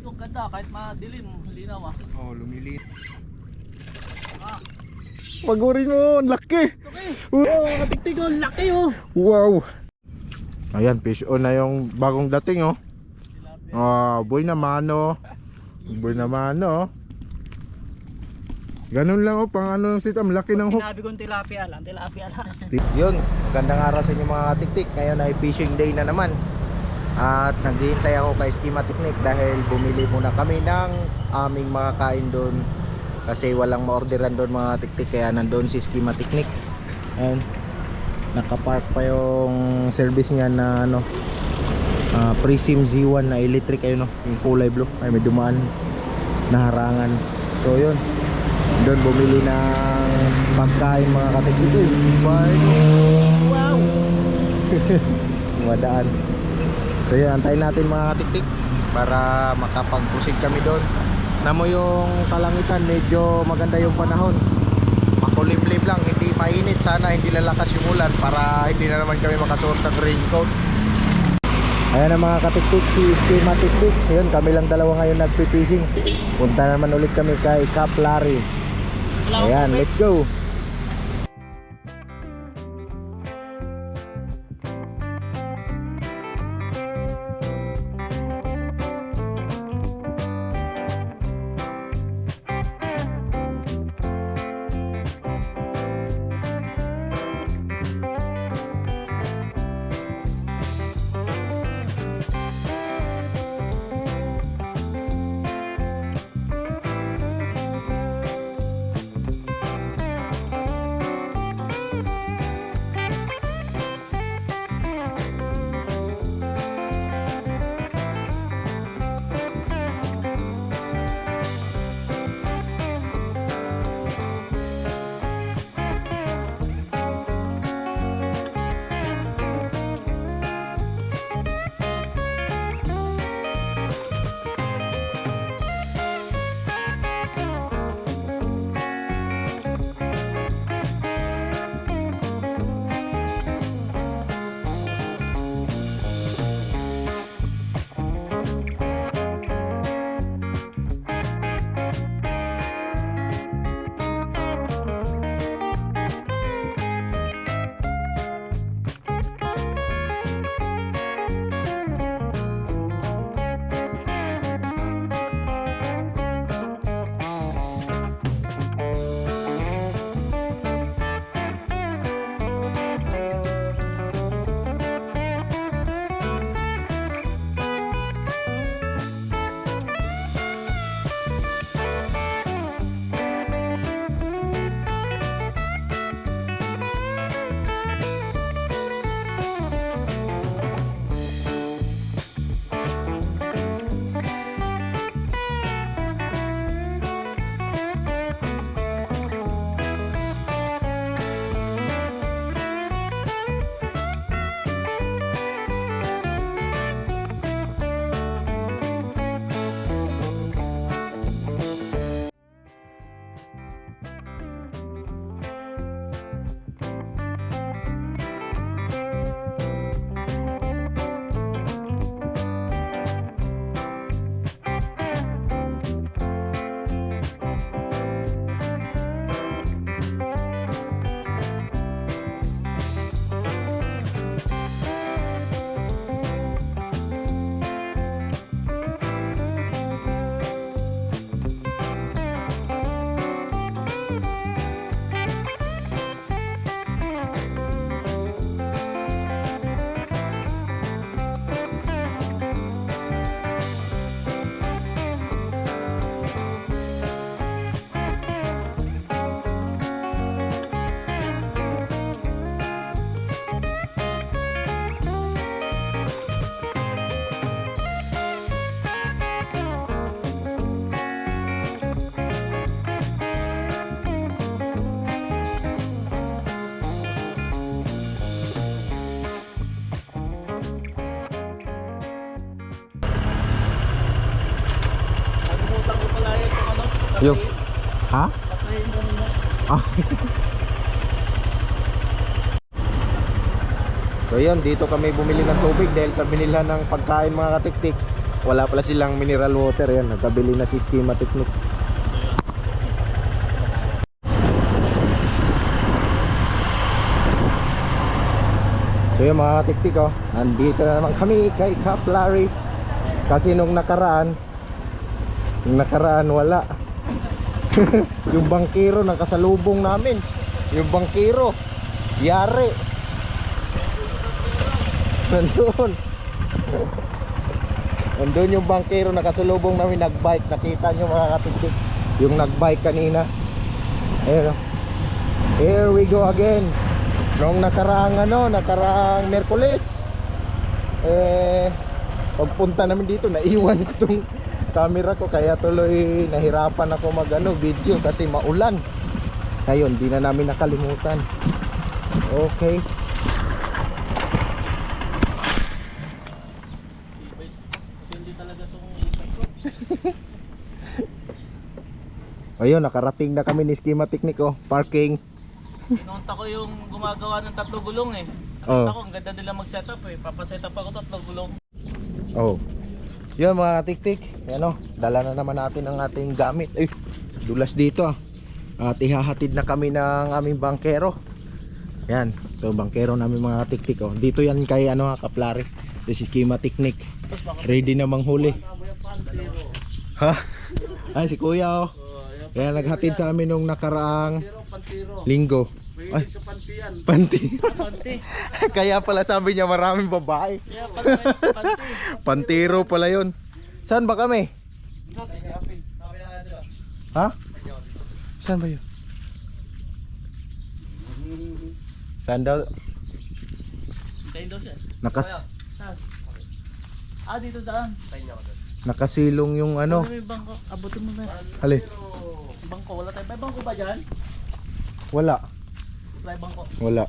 Yung ganda, kahit madilim, linaw ah. Oh, lumilit. Pagurin mo, laki. Okay. Oh, katiktik oh, laki oh. Wow. Ayan, fish on na yung bagong dating oh. Boy naman oh. Boy naman oh. Ganun lang oh, pang ano si Tam, laki ng hook. Sinabi kong tilapia lang, tilapia lang. Yun, magandang araw sa inyo mga tiktik. Ngayon ay fishing day na naman. At naghihintay ako kay Schema Technique dahil bumili muna kami ng aming mga kain doon. Kasi walang ma-orderan doon mga tiktik, kaya nandoon si Schema Technique. Ayan, nakapark pa yung service niya na ano, Prism Z1 na electric, ayun no, yung kulay blue. Ay may dumaan na harangan. So yun, doon bumili ng pagkain mga katiktik. Wow. Madaan. So yun, antayin natin mga katiktik para makapag-proceed kami doon. Namo yung kalangitan, medyo maganda yung panahon. Makulimlim lang, hindi mainit. Sana hindi lalakas yung ulan para hindi na naman kami makasuot ng raincoat. Ayan ang mga katiktik, si Schema Tiktik. Yun, kami lang dalawa ngayon nagpipishing. Punta naman ulit kami kay Cap Larry. Ayan, let's go. Yo. Ha? Ah. So yun, dito kami bumili ng tubig dahil sa binilhan ng pagkain mga katiktik. Wala pala silang mineral water. Yan, nagkabili na si Schema Technique. So yun mga katiktik, oh, nandito na naman kami kay Cap Larry. Kasi nung nakaraan wala. Yung bangkero nakasalubong namin. Yung bangkero yari nandun. Nandun yung bangkero nakasalubong namin, nagbike. Nakita nyo mga katiktik yung nagbike kanina. Ayun, oh. Here we go again. Nung nakaraang Merkulis, pagpunta namin dito, naiwan ko tong camera ko, kaya tuloy nahirapan ako video kasi maulan. Ngayon, di na namin nakalimutan. Okay. Hindi talaga itong Ayun, nakarating na kami ni Schema Technique, oh. Parking. Pinunta ko yung gumagawa ng 3 gulong eh. Oh. Nakita ko, ang ganda nila mag-setup eh. Papasetup ako 3 gulong. Oh. Yun mga tiktik, ano, dala na naman natin ang ating gamit. Ay, dulas dito, ah. At ihahatid na kami ng aming bangkero. Yan, ito bangkero namin mga tiktik, oh. Dito yan kay Kaplari. This is Schema Technique. Ready na manghuli. Ha? Ay, si Kuya, oh. Kaya naghatid sa amin nung nakaraang linggo. Ay, panty. Kaya pala sabi niya maraming babae. Kaya pala kayo sa panty. Pantiro pala yun. Saan ba kami? Ha? Saan ba yun? Saan daw? Hintayin daw siya. Dito daan. Nakasilong yung Ano may bangko? Abutin mo na. Hali. Bangko, wala tayo. May bangko ba dyan? Wala. May bangko. Wala.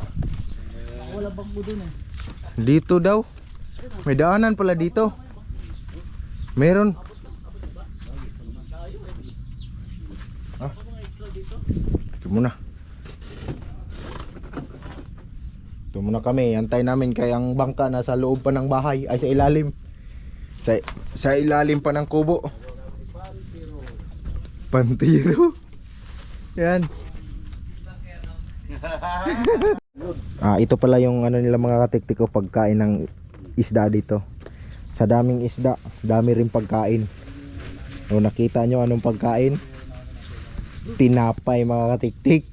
Wala bangko dun eh. Dito daw. May daanan pala dito. Meron. Ah. Ito muna. Ito muna kami. Antay namin kaya ang bangka nasa loob pa ng bahay. Ay, sa ilalim. Sa ilalim pa ng kubo. Pantiro. Yan. Ito pala yung nila mga katiktiko, pagkain ng isda dito. Sa daming isda, dami rin pagkain. O, nakita nyo anong pagkain? Tinapay mga katiktik.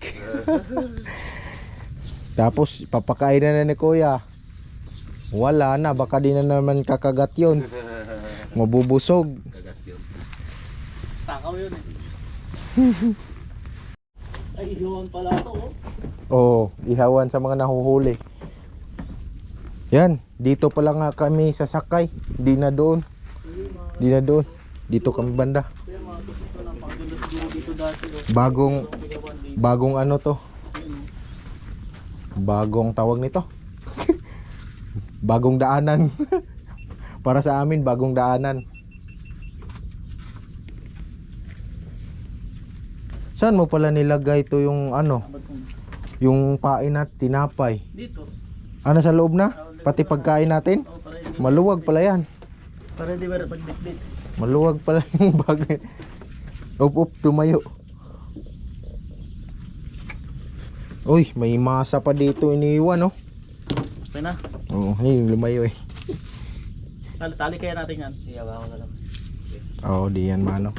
Tapos papakain na ni Kuya. Wala na, baka di na naman kakagat yun. Mabubusog. Takaw yun eh. Ay, ihawan pala ito oh. Oo, ihawan sa mga nahuhuli. Yan, dito pala nga kami sasakay. Di na doon. Di na doon. Dito kami banda. Bagong ano to? Bagong tawag nito. Bagong daanan. Para sa amin, bagong daanan. Saan mo pala nilagay ito yung yung pain at tinapay? Dito. Sa loob na? Pati pagkain natin? Maluwag pala yan. Para hindi ba pagbitbit. Maluwag pala yung bagay. Up, tumayo. Uy, may masa pa dito iniwan, oh. Okay na. Oo, ayun, lumayo eh. Tali kaya natin yan. Iyawa ko na lang. Oo, di yan mano.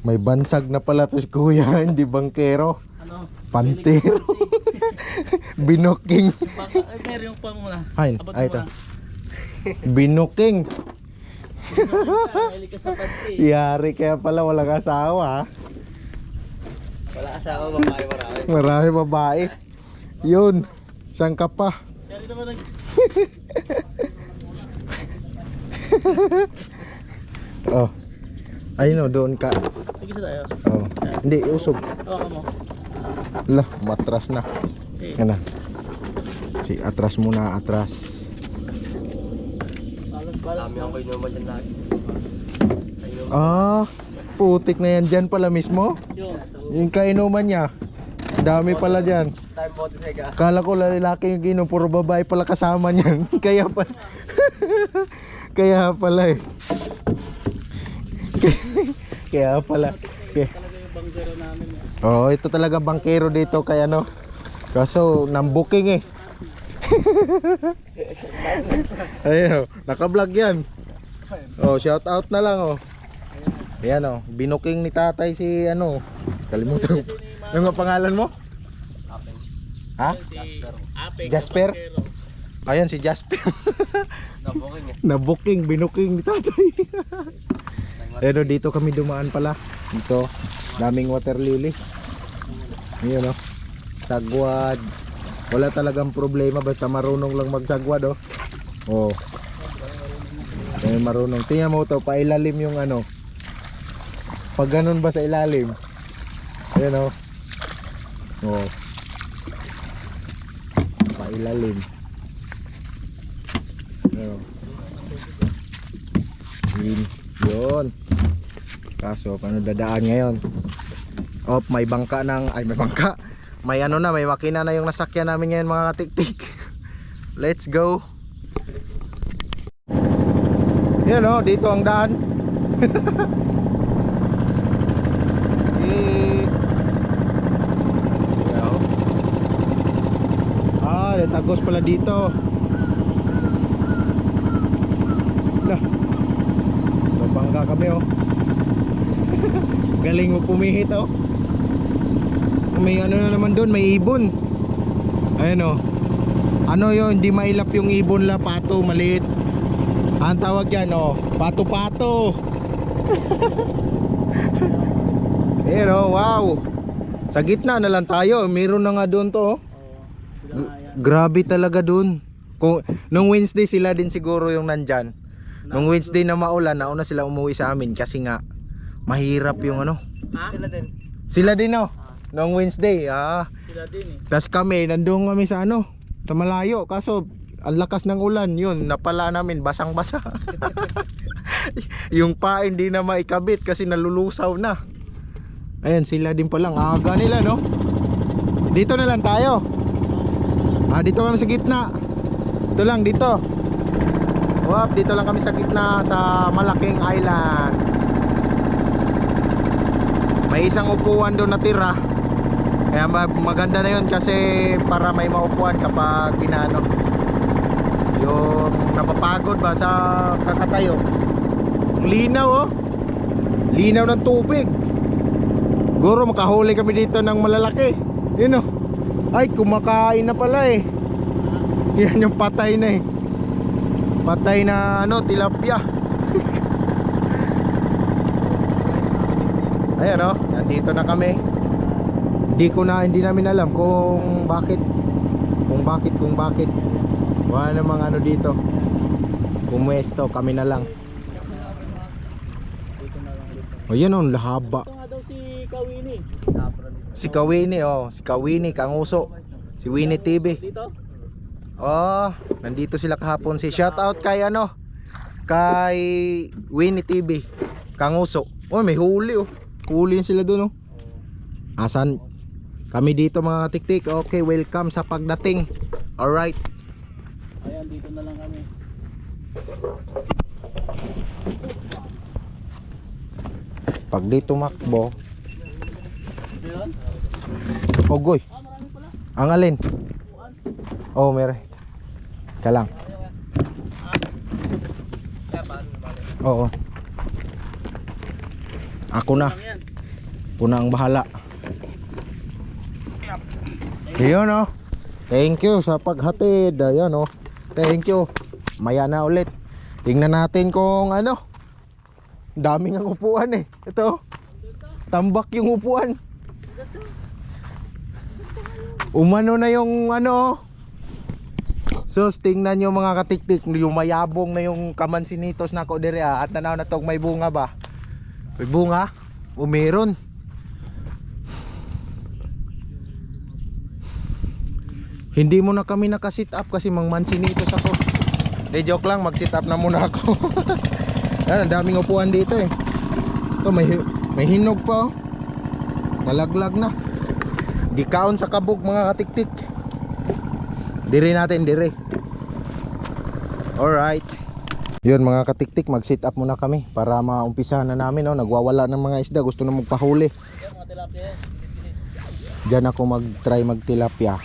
May bansag na pala to si Kuya, hindi bangkero. Ano? Pantero. Binuking. Ay, meron yung pang muna. Ay, Abot ito. muna. Binuking. Mahilig ka sa panty. Yari kaya pala walang asawa, ha? Wala asawa, babae marami. Marami babae. Yun, saan ka pa? Kaya rin naman Oh. Ayun, doon ka. Sige sa tayo. Oh. Hindi, usog. Oo, mo. Lah, matras na. Yan na. Si atras muna, atras. Dami ako inuman dyan lagi. Putik na yan dyan pala mismo. Yung kainuman niya. Dami pala dyan. Time bote sega. Kala ko lalaki yung ginom, puro babae pala kasama niyan. Kaya pala. Kaya pala eh. Kaya pala. Talaga yung banggero namin. Oh, ito talaga bangkero dito kaya no. Kaso nang booking eh. Ayun, naka-vlog yan. Oh, shout out na lang oh. Ayan oh, binuking ni tatay si ano. Kalimutan. Ano nga pangalan mo? Ha? Si Apeng. Jasper? Ayan si Jasper. Na-booking, binuking ni tatay. Pero dito kami dumaan pala. Dito, daming water lily. Ayan oh. Sagwad. Wala talagang problema basta marunong lang magsagwad oh. Oh. Kaya marunong. Tingnan mo to, pailalim yung ano. Pag ganun ba sa ilalim? Ayan oh. Oh. Pailalim. Ayan oh. Yun. Kaso paano dadaan ngayon? Oh, may bangka ng ay may bangka. May ano na, may makina na yung nasakyan namin ngayon mga katiktik. Let's go. Yan oh, dito ang daan. May tagos pala dito. Lah. Babangga kami oh. Galing mo pumihit oh. May ano na naman doon, may ibon. Ayan oh. Ano yun, hindi mailap yung ibon la, pato, maliit. Ang tawag yan oh, pato-pato. Ayan oh, wow. Sa gitna na lang tayo, meron na nga doon to oh. Grabe talaga doon. Nung Wednesday sila din siguro yung nandyan. Nung Wednesday na maulan, nauna sila umuwi sa amin kasi nga mahirap yung ano. Sila din. Sila din oh. Nung Wednesday, Sila din eh. tas kami, nandun kami sa ano, sa malayo. Kaso, ang lakas ng ulan, yun, napala namin, basang-basa. Yung pa hindi na maikabit kasi nalulusaw na. Ayan, sila din palang, aga nila no. Dito na lang tayo. Dito kami sa gitna. Ito lang, dito. Wap, dito lang kami sa gitna sa malaking island. May isang upuan doon natira. Kaya maganda na yun kasi para may maupuan kapag ginaano. Yung napapagod ba sa kakatayo. Linaw oh. Linaw ng tubig. Guro makahuli kami dito ng malalaki. Yun oh. Ay kumakain na pala eh. Yan yung patay na eh. Patay na ano, tilapia. Ayan oh, nandito na kami. Hindi namin alam kung bakit. Wala namang ano dito. Pumuesto, kami na lang. O yan oh, lahaba. Ito nga daw si Kawini. Si Kawini oh, si Kawini, Kanguso. Si Winnie TV. Dito? Oh, nandito sila kahapon. Si shout out kay ano, kay Winnie TV, Kanguso. Oh, may huli oh. Huli sila doon oh. Asan? Kami dito mga tiktik. Okay, welcome sa pagdating. Alright. Ayan, dito na lang kami. Pag dito makbo. Meron? Ogoy. Marami pala. Ang alin? Oh, meron. Ka lang. Oo. Ako na. Puna ang bahala. Yun oh. Thank you sa paghatid. Ayan oh. Thank you. Maya na ulit. Tingnan natin kung ano. Daming ang upuan eh. Ito. Tambak yung upuan. Umano na yung ano. Sus, tingnan nyo mga katiktik. Yung mayabong na yung kamansinitos na ko dire at nanaw na tong may bunga ba? May bunga? O meron? Hindi mo na kami naka-sit up kasi mang mansinitos ako. De joke lang, mag-sit up na muna ako. Yan, ang daming upuan dito eh. Ito may hinog pa oh. Nalaglag na. Gikaon sa kabog mga katiktik. Dire natin, dire. Alright. Yun mga katiktik, mag-sit up muna kami para maumpisahan na namin. Nagwawala ng mga isda, gusto na magpahuli. Mga tilapia. Diyan ako mag-try magtilapia.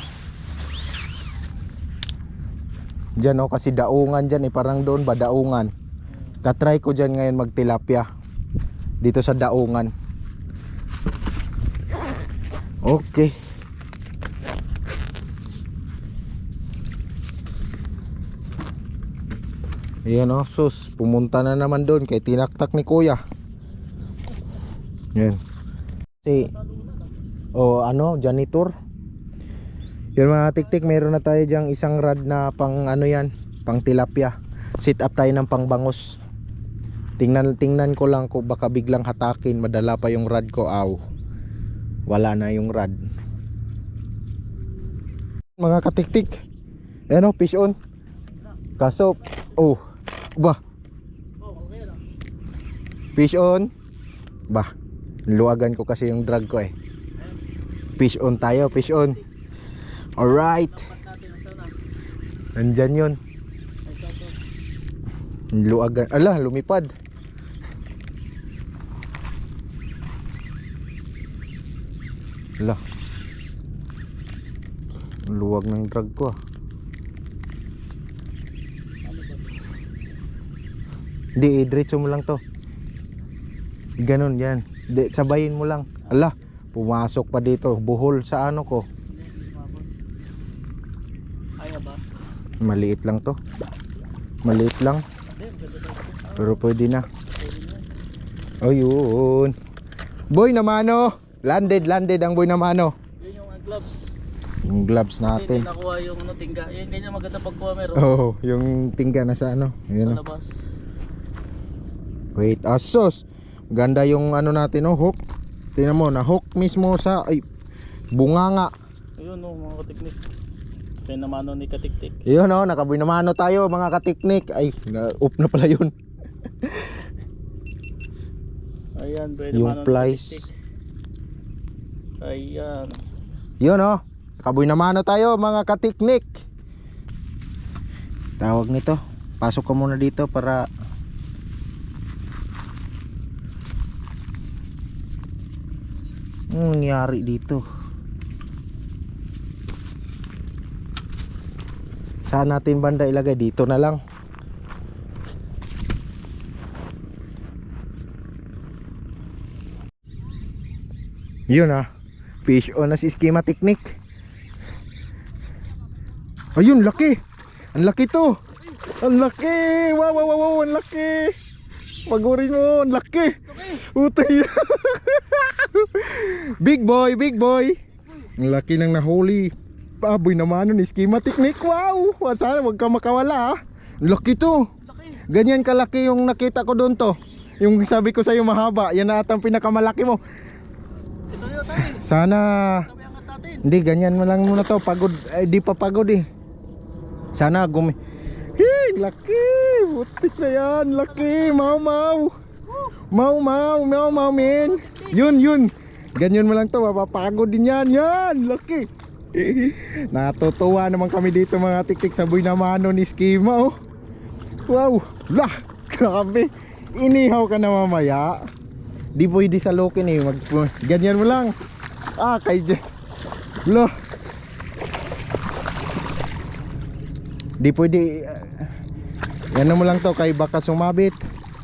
Diyan kasi daungan dyan parang doon ba daungan. Tatry ko dyan ngayon magtilapia. Dito sa daungan. Okay. Ayan sus, pumunta na naman doon kay tinaktak ni kuya. Yan. Si janitor. Yun mga tiktik, meron na tayo diyang isang rad na pang pang tilapia. Sit up tayo ng pangbangos. Tingnan ko lang kung baka biglang hatakin, madala pa yung rad ko. Wala na yung rad. Mga katiktik, ayan fish on. Kaso fish on. Luwagan ko kasi yung drag ko Fish on tayo, fish on. Alright. Nandyan yun. Luwagan, lumipad. Luwag ng drag ko Hindi, diretso mo lang to. Ganon yan. Sabayin mo lang. Pumasok pa dito. Buhol sa ano ko. Kaya ba? Maliit lang to. Maliit lang. Pero pwede na. Yun. Boy na mano. Landed ang boy na mano. Yun yung gloves. Yung gloves natin. Hindi nakuha yung tingga. Yan ganyan maganda pagkuha meron. Yung tingga na sa ano. Yun, sa labas. Wait, asos. Ganda yung natin, hook. Tingnan mo, na hook mismo sa bunganga. Ayun mga katiknik. Kaya namano ni katiktik. Yun nakaboy na mano tayo mga katiknik. Up na pala yun. Ayan, pwede yung mano flies. Ayan. Yun nakaboy na mano tayo mga katiknik. Tawag nito. Pasok ka muna dito para nangyari dito. Saan natin banda ilagay? Dito na lang. Yun fish on na si Skima Technique. Ayun, laki. Ang laki to. Ang laki. Wow, ang laki. Pagurin mo, ang laki. Utay. Big boy. Ang laki ng nahuli. Baboy naman ni Skima Technique. Wow, sana wag ka makawala Ang laki to. Ganyan kalaki yung nakita ko doon to. Yung sabi ko sa'yo mahaba. Yan na atang pinakamalaki mo. Sana hindi, ganyan mo lang muna to. Pagod, di pa pagod Sana laki. Butik na yan. Laki. Mau men. Yun. Ganyan mo lang to. Mapapagod din yan. Laki. Natutuwa naman kami dito mga tiktik sa buhay na mano ni Skima Wow. Grabe. Inihaw ka na mamaya. Di pwede sa lokin ganyan mo lang. Di pwede. Yan mo lang to kay baka sumabit.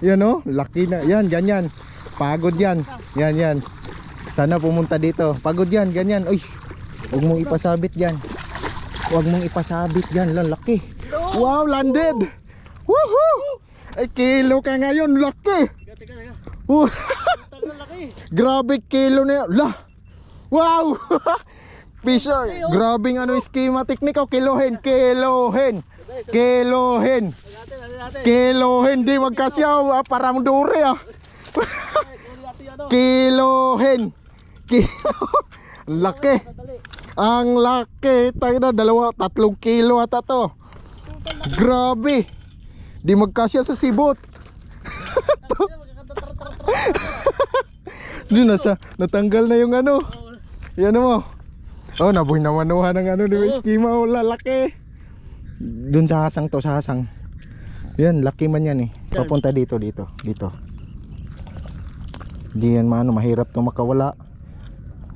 Yan laki na. Yan, ganyan. Pagod yan. Yan. Sana pumunta dito. Pagod yan, ganyan. Uy, huwag mong ipasabit yan. Laki. Wow, landed. Woohoo! Ay, kilo ka ngayon, laki. Grabe kilo na yan. Wow. Fisher, grabing Skima Technique kilohen. Di magkasyaw parang dure Kilohen. Laki. Ang laki. Tayo na 2-3 kilo ata to. Grabe. Di magkasya sa sibot. Di natanggal na yung Yan mo. Nabuhay na manuha ng ni Skima. Lalaki. Dun sa hasang to, Yan, laki man yan eh. Yan. Papunta dito. Di yan mahirap to makawala.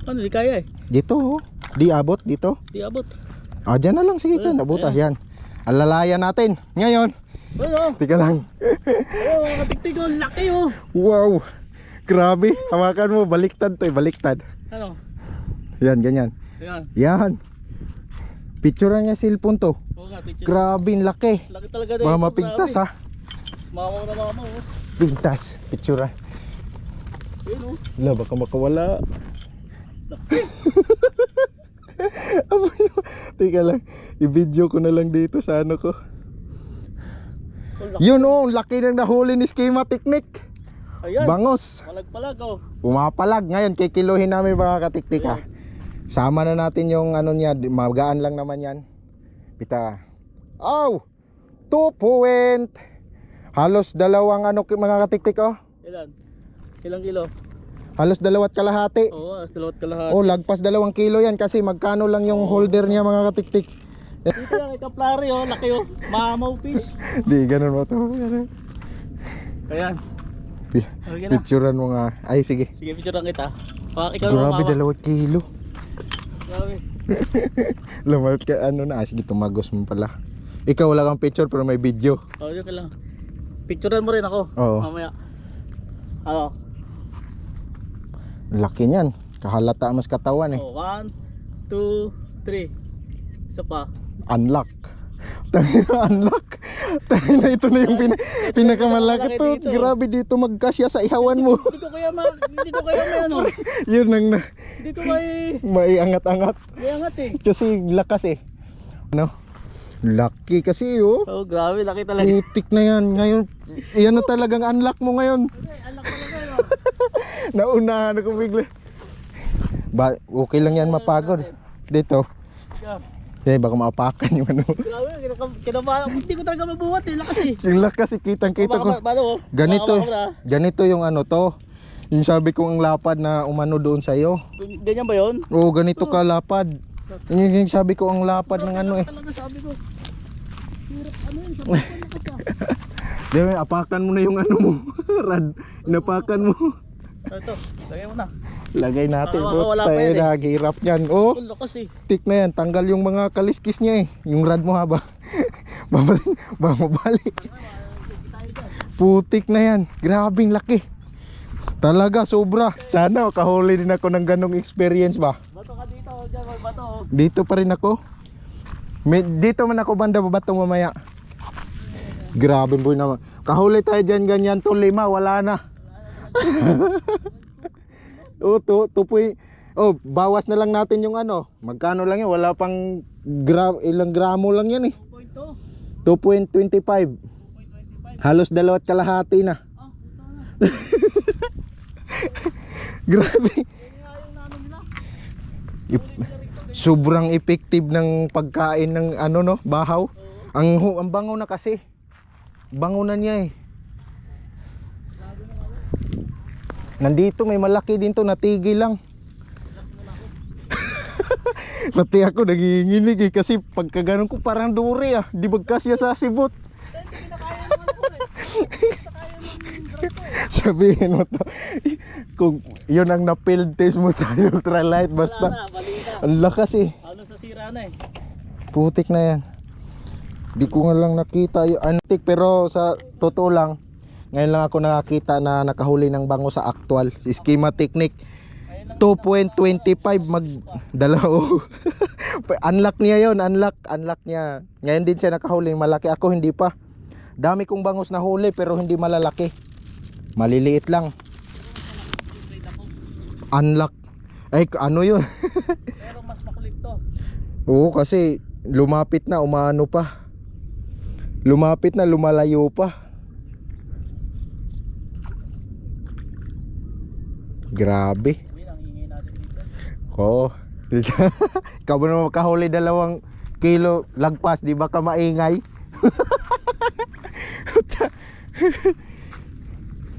Ano, di kaya eh. Dito oh. Di abot dito. Di abot. Ah, dyan na lang. Sige dyan. Abutas yan. Alalayan natin. Ngayon. Ano? Tika lang. Oh, mga katiktik oh. Laki oh. Wow. Grabe. Hawakan mo. Baliktad to eh. Baliktad. Ano? Yan, ganyan. Ayan. Yan. Picturean niya cellphone to. Oo nga, picture. Grabe, laki. Laki talaga din. Baka mapintas ha. Mamaw na mamaw oh. Pintas. Picturean. Yun oh. Wala, baka makawala. Teka lang. I-video ko na lang dito sa ano ko. Yun oh, laki ng nahuli ni Schema Technique. Ayan. Bangos. Palag-palag oh. Pumapalag. Ngayon, kikiluhin namin mga katiktik ha. Sama na natin yung ano niya. Magaan lang naman yan. Pita. Oh! 2 point. Halos dalawang ano mga katiktik oh. Ilan? Ilang kilo? Halos 2.5 kalahati. Oo, dalawat kalahati. Oh, lagpas 2 kilo yan kasi magkano lang yung holder niya mga katiktik. Dito lang kay Kaplari oh, laki oh. Mamaw fish. Di ganun mo to. Ayan. Okay na. Picturean mo nga. Ay sige. Sige, picture lang kita. Ikaw Grabe, mamaw. 2 kilo. Grabe. Lamat ka ano na. Sige, tumagos mo pala. Ikaw wala kang picture pero may video. Oh, yun ka lang. Picturean mo rin ako. Oo. Mamaya. Ano? Laki niyan. Kahalata mas katawan eh. Oh, 1, 2, 3. Isa pa. Unlock. Unlock. Tangina, ito na yung pinakamalaki to. Dito. Grabe dito magkasya sa ihawan mo. Hindi ko kaya may ano. Yun ang Hindi ko may maiangat-angat. angat eh. Kasi lakas eh. Ano? Lucky kasi oh. Oh, grabe, laki talaga. Putik na yan. Ngayon, yan na talagang unlock mo ngayon. Alak talaga no. Naunahan ako bigla. Okay lang yan mapagod. Dito. Yeah. Eh, baka maapakan yung ano. Grabe, kinabahan. Hindi ko talaga mabuhat eh, lakas eh. Yung lakas kita ko. Paano? Ganito ganito yung ano to. Yung sabi ko ang lapad na umano doon sa iyo. Ganyan ba 'yon? Oo, ganito ka lapad. Yun yung sabi ko ang lapad ng ano eh. Talaga sabi ko. Hirap ano yun, sabi ko lakas ah. Diba, apakan mo na yung ano mo. Rad, inapakan mo. Ito, lagay mo na. Lagay natin. Wala pa Tayo yan eh. naghihirap yan. Oh, Ang lakas eh. tik na yan. Tanggal yung mga kaliskis niya eh. Yung rad mo haba. Bumabalik. Putik na yan. Grabing laki. Talaga, sobra. Sana kahuli din ako ng ganong experience ba. Bato ka dito, dyan may bato. Dito pa rin ako. Dito man ako banda babato mamaya. Grabe boy naman. Kahuli tayo dyan ganyan to 5, wala na. Bawas na lang natin yung ano. Magkano lang yun? Wala pang ilang gramo lang yan eh. 2.25. Halos 2.5 kalahati na. Grabe. Sobrang effective ng pagkain ng ano no, bahaw. Ang bango na kasi. Bango na niya eh. Nandito may malaki din to, natigil lang. Pati ako nanginginig eh kasi pagka ganun ko parang duri ah. Di bagkasya sa sibot. Sabihin mo to. Kung yun ang na-field test mo sa ultralight basta. Ang lakas eh. Ano sa sira na eh. Putik na yan. Di ko nga lang nakita yung antik pero sa totoo lang ngayon lang ako nakakita na nakahuli ng bango sa actual. Si Schema Technique 2.25 magdalaw. Unlock niya yon, unlock niya. Ngayon din siya nakahuli malaki, ako hindi pa. Dami kong bangus na huli pero hindi malalaki. Maliliit lang. Unlock. Ay ano yun? Pero mas makulit to. Oo kasi lumapit na, umano pa. Lumapit na, lumalayo pa. Grabe. Oo. Ikaw ba naman makahuli 2 kilo lagpas, di ba ka maingay?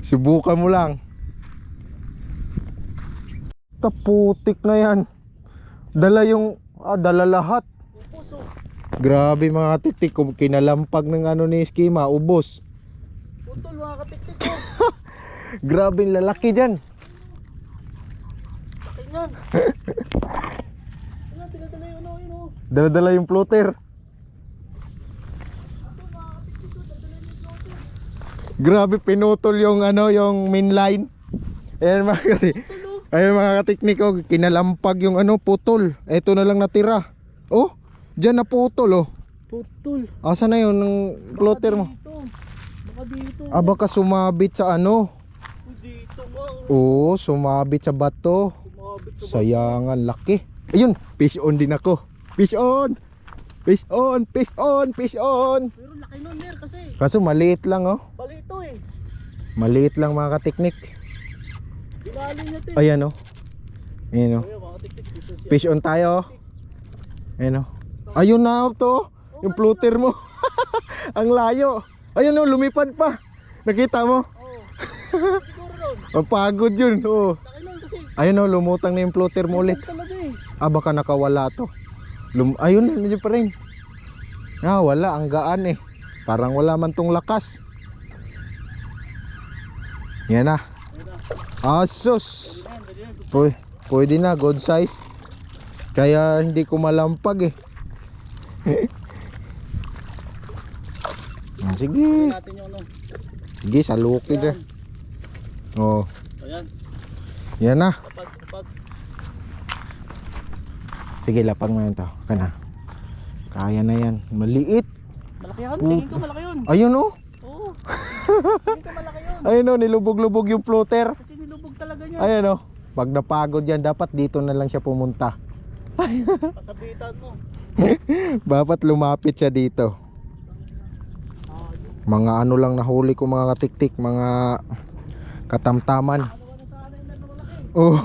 Subukan mo lang. Taputik na yan. Dala yung dala lahat. Puso. Grabe mga katiktik, kung kinalampag ng ano ni Eskima, ubos. Putol mga katiktik ko. Grabe yung lalaki dyan. Tingnan. Tingnan, tinadala yung ano, yun oh. Dala-dala yung floater. Grabe, pinutol yung ano, yung main line. Ayan mga katiktik. Ayun mga katiknik, oh, kinalampag yung ano, putol. Ito na lang natira. Oh, dyan na putol oh. Putol. Asa na yun ng floater mo? Baka dito. Ah, baka sumabit sa ano. Dito nga. Oo, sumabit sa bato. Sumabit sa Sayangan, laki. Ayun, fish on din ako. Fish on. Fish on, fish on, fish on. pero laki nun Mer kasi. Kaso maliit lang oh. Bali ito eh. Maliit lang mga katiknik. Ilalim niya ito eh. Ayan oh. Ayan oh. Ayun mga katiktik. Dito siya. Fish on tayo oh. Ayan oh. Ayun na oh, to. Yung floater mo. Ang layo. Ayun oh, lumipad pa. Nakita mo? Oo. Siguro nun. Ang pagod yun oh. Laki nun kasi. Ayun oh, lumutang na yung floater mo ulit. Talaga eh. Ah, baka nakawala to. Ayun, nandiyan pa rin. Ah, wala, ang gaan eh. Parang wala man tong lakas. Yan na. Asus. Pwede na, good size. Kaya hindi ko malampag eh. Sige. Natin yung ano. Sige, saluki dyan. Oh, Ayan. yan na. Kapag. Sige, lapag mo yan to. Kana. Kaya na yan. Maliit. Malaki yan. Tingin ko malaki yun. Ayun oh. Oo. Tingin ko malaki yun. Ayun oh, nilubog-lubog yung floater. Kasi nilubog talaga niya. Ayan oh. Pag napagod yan, dapat dito na lang siya pumunta. Pasabitan mo. Dapat lumapit siya dito. Mga ano lang nahuli ko mga katiktik, mga katamtaman. Ano ba na sana yung meron malaki? Oh.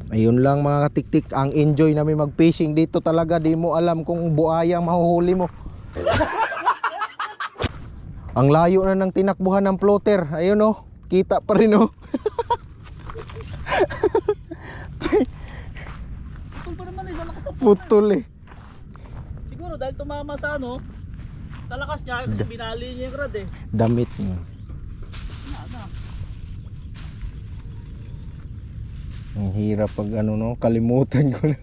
Ayun lang mga katiktik, ang enjoy namin mag-fishing dito talaga. Di mo alam kung buaya ang mahuhuli mo. Ang layo na ng tinakbuhan ng floater. Ayun oh, kita pa rin oh. Putol pa naman eh. Sa lakas ng Putol eh. Siguro dahil tumama sa ano. Sa lakas niya. Kasi binali niya yung rad eh. Damit niya. Ano. Ang hirap pag ano no, kalimutan ko na.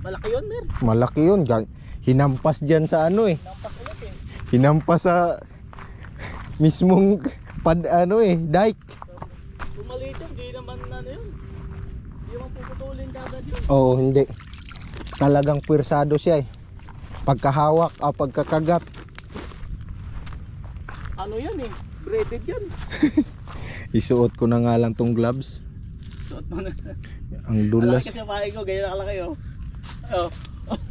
Malaki yun Mer. Malaki yun. Hinampas dyan sa ano eh. Nampas ulit eh. Hinampas sa mismong ano eh, dike. Lumalit yun. Di naman ano yun. Di naman puputulin kagad yun. Oo, hindi. Talagang pwersado siya eh. Pagkahawak, pagkakagat. Ano yan eh. Braided yan. Isuot ko na nga lang tong gloves. Suot mo na. Ang dulas. Malaki kasi ang pahay ko. Ganyan nakalaki oh. Oh.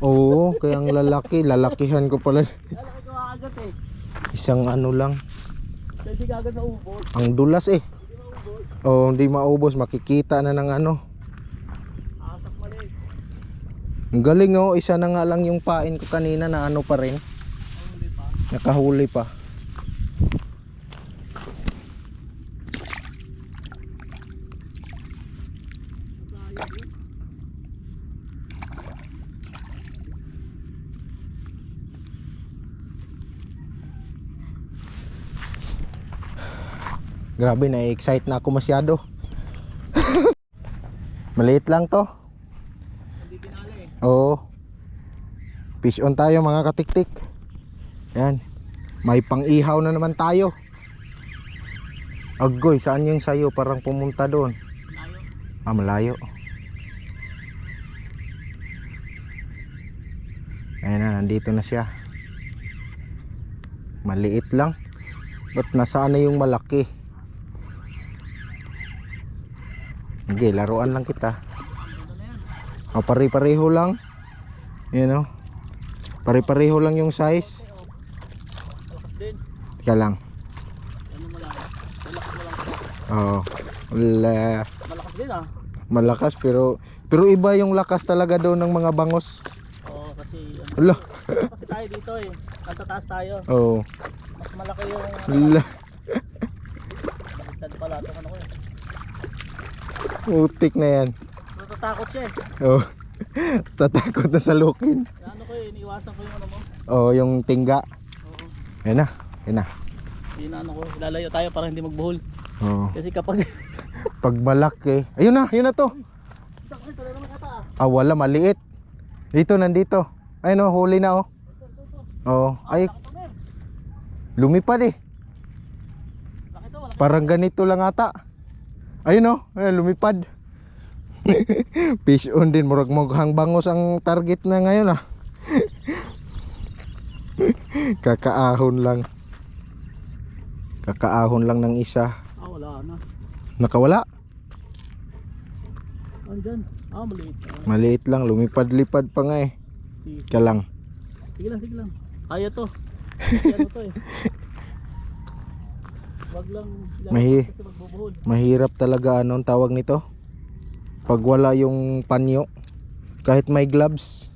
Oo, kaya ang lalaki. Lalakihan ko pala. Malaki ko agad eh. Isang ano lang. Pwede ka agad maubos. Ang dulas eh. Hindi maubos. Oo, hindi maubos. Makikita na ng ano. Asak mali. Ang galing oh. Isa na nga lang yung pain ko kanina na ano pa rin. Hindi pa. Nakahuli pa. Grabe, na-excite na ako masyado. Maliit lang to. Hindi pinali eh. Oo. Fish on tayo mga katiktik. Yan. May pang-ihaw na naman tayo. Agoy, saan yung sayo? Parang pumunta doon. Tayo. Ah, malayo. Ayan na, nandito na siya. Maliit lang. Ba't nasaan na yung malaki? Sige, laruan lang kita. Ano na yan? O, pare-pareho lang. Yan o. Pare-pareho lang yung size. Oh. Malakas din. Teka lang. Ano mo lang? Relax mo lang. Oo. Wala. Malakas din ah. Malakas pero iba yung lakas talaga doon ng mga bangos. Oo kasi ano. Wala. Kasi tayo dito eh. Nasa taas tayo. Oo. Mas malaki yung La- baliktad pala itong ano ko eh. Utik na yan. Natatakot siya eh. Oo. Tatakot na sa lukin. Ano ko eh, iniwasan ko yung ano mo. Oo, yung tingga. Oo. Yan na. Yan na. Hindi na ano ko, lalayo tayo para hindi magbuhol. Oo. Kasi kapag Pag malaki. Ayun na to. Ah, wala, maliit. Dito, nandito. Ay no, huli na oh. Oo. Ay, lumipad eh. Laki to, wala. Parang ganito lang ata. Ayun oh, ay, lumipad. Fish on din, murag mukhang bangos ang target na ngayon ah. Kakaahon lang. Kakaahon lang ng isa. Ah, wala na. Nakawala. Andyan. Ah, maliit. Maliit lang, lumipad-lipad pa nga eh. Ka lang. Sige lang. Kaya to. Kasi ano to eh. Wag lang Mahi- kasi magbubuhol. Mahirap talaga anong tawag nito. Pag wala yung panyo. Kahit may gloves.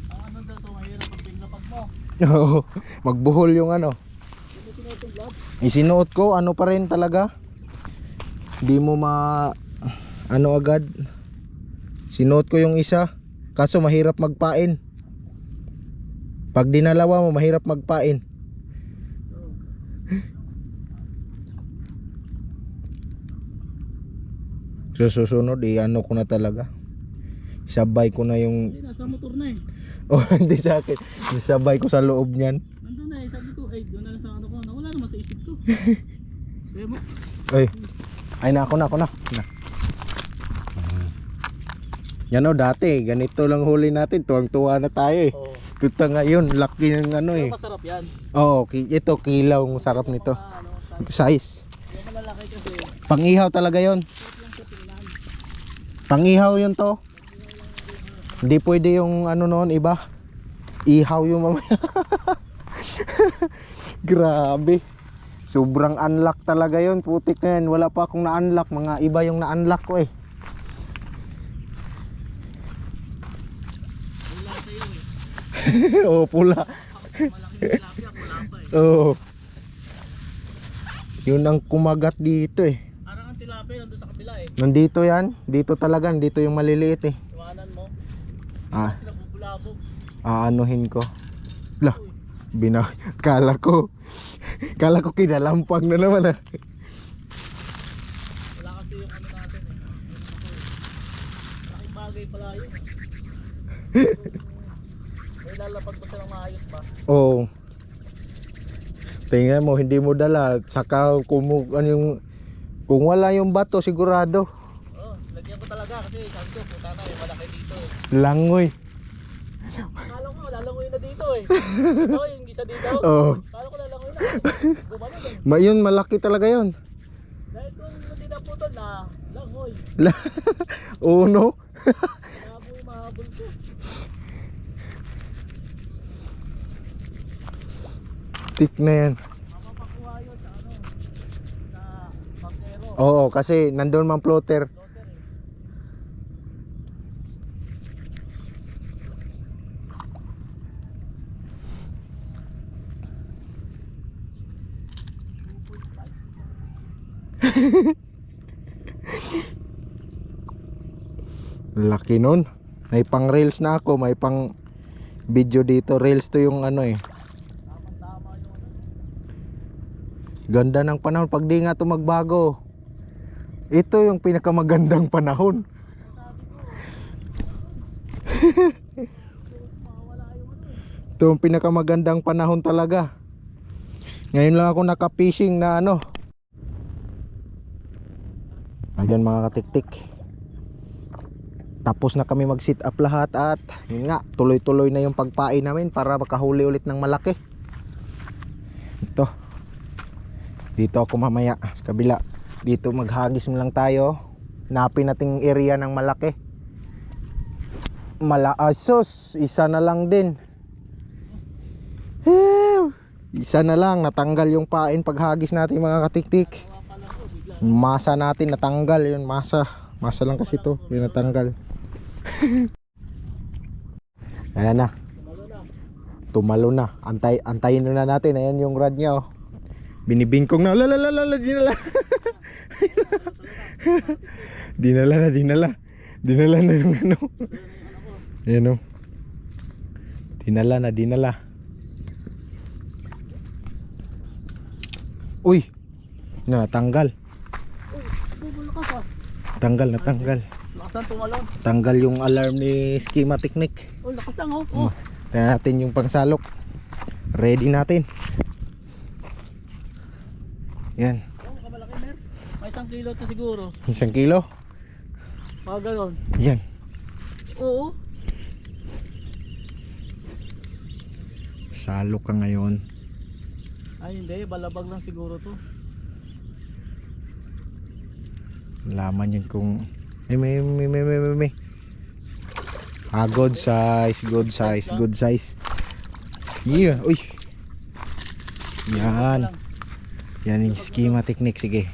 Ang ano daw to, mahirap pag pinlapag mo. Oo, magbuhol yung ano. Hindi sinuot yung gloves. Isinuot ko, ano pa rin talaga. Di mo ano agad. Sinuot ko yung isa. Kaso mahirap magpain. Pag dinalawa mo, mahirap magpain. So susunod, ano ko na talaga. Sabay ko na yung... Hindi, nasa motor na eh. Oh, hindi sa akin. Sabay ko sa loob niyan. Nandun na eh, sabi ko, ay doon na lang sa ano ko. Nawala naman sa isip ko. Sabi mo, Ay, na. Yan o, dati, ganito lang huli natin. Tuwang-tuwa na tayo eh. oo. Kita ngayon, laki ng ano eh. Pero masarap yan. Oo, ito, kilaw, ang sarap nito. Ano, Size. yung malalaki kasi, Pangihaw talaga yon. lang sa tingnan. Pangihaw yun to. Hindi pwede yung ano noon, iba. Ihaw yung mamaya. Grabe. Sobrang unlock talaga yon, putik na yan. Wala pa akong na-unlock, mga iba yung na-unlock ko eh. Wala sa'yo eh. Oo, pula. Malaking tilapia, wala pa eh. Oo. Yun ang kumagat dito eh. Parang ang tilapia nandun sa kabila eh. Nandito yan. Dito talaga. Dito yung maliliit eh. Iwanan mo. Ah, Sila bubulabog. aanuhin ko. Lah, kala ko kinalampag na naman ah. Wala kasi yung ano natin eh. Malaking bagay pala yun eh. May lalapag mo siya ng maayos ba? Oo. Tingnan mo, hindi mo dala. Saka kung wala yung bato, sigurado. Oo, lagyan ko talaga kasi sabi ko, puta na eh, malaki dito eh. Langoy. Akala ko, lalangoy na dito eh. Oo, yung isa dito. Oo. Akala ko lalangoy na. Gumanon eh. Yun, malaki talaga yun. Dahil kung hindi na putol na, langoy. Uno. Malabo yung mahabol ko. Tik na yan. Mapapakuha yun sa ano, sa pangero. Oo, kasi nandun mang floater. Floater eh. Laki nun. May pang reels na ako, may pang video dito. Reels to yung ano eh. Tama yung ano. Ganda ng panahon. Pag di nga to magbago, ito yung pinakamagandang panahon. Mawala yung ano eh. Ito yung pinakamagandang panahon talaga. Ngayon lang ako naka-fishing na ano. Ayun mga katiktik. Tapos na kami mag sit up lahat at yun nga, tuloy-tuloy na yung pagpain namin para makahuli ulit ng malaki. Ito. Dito ako mamaya sa kabila. Dito maghagis mo lang tayo. Napin nating area ng malaki. Malaasos, isa na lang din. Isa na lang, natanggal yung pain paghagis natin mga katiktik. Gawa pa lang ko, bigla. Masa natin natanggal yun, masa lang kasi to, yung natanggal. Ayan na. Tumalo na. Tumalo na. Antayin na natin. Ayan yung rod niya, oh. Binibingkong na. Lalalala, dinala. Dinala na yung ano. Ayan, oh. Dinala. Uy! Natanggal. Lakas ah. Natanggal. Lakasan tumalon. Tanggal yung alarm ni Schema Technique. Oh, lakas lang oh. Oh. Tingnan natin yung pangsalok. Ready natin. Yan. Oh, kamalaki mer. May 1 kilo to siguro. 1 kilo. Mga ganon. Yan. Oo. Salok ka ngayon. Ay hindi, balabag lang siguro to. Laman yan kung may. Good size. Yeah, uy. Yan. Yan yung Schema Technique, sige.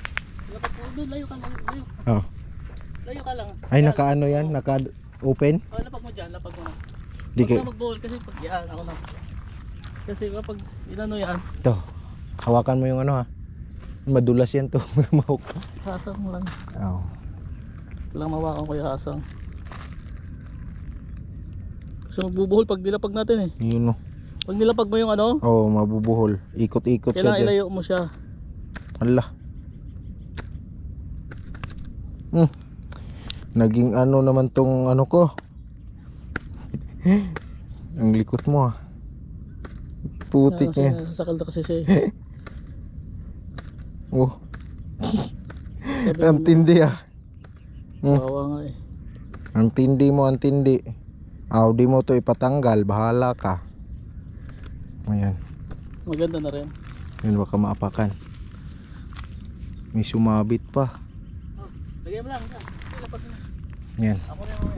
Layo ka. Oh. Layo ka lang. Ay, naka-ano yan? Naka-open? Oh, lapag mo dyan, lapag mo na. Di Huwag ka. na mag-ball kasi pag yan, ako na. Kasi kapag inano yan, Ito. Hawakan mo yung ano, ha. Madulas yan to. Mahok. hasang mo lang. Oh. Walang mawakan ko yung hasang. Kasi magbubuhol pag nilapag natin eh. Yun, no. Pag nilapag mo yung ano, Oh, mabubuhol. Ikot-ikot siya kailangan dyan. ilayo mo siya. Allah. Naging ano naman tong ano ko. Ang likot mo, ah. Putik niya. Sasakal na kasi siya eh. Oh, Sabi ang mo, tindi, ah. kawawa nga eh. Ang tindi mo, ang tindi. Di mo to ipatanggal. Bahala ka. Ayan. Maganda na rin. Yan, baka maapakan. May sumabit pa. Oh, lagyan mo lang. Nilapag mo na. Yan. Ako na yung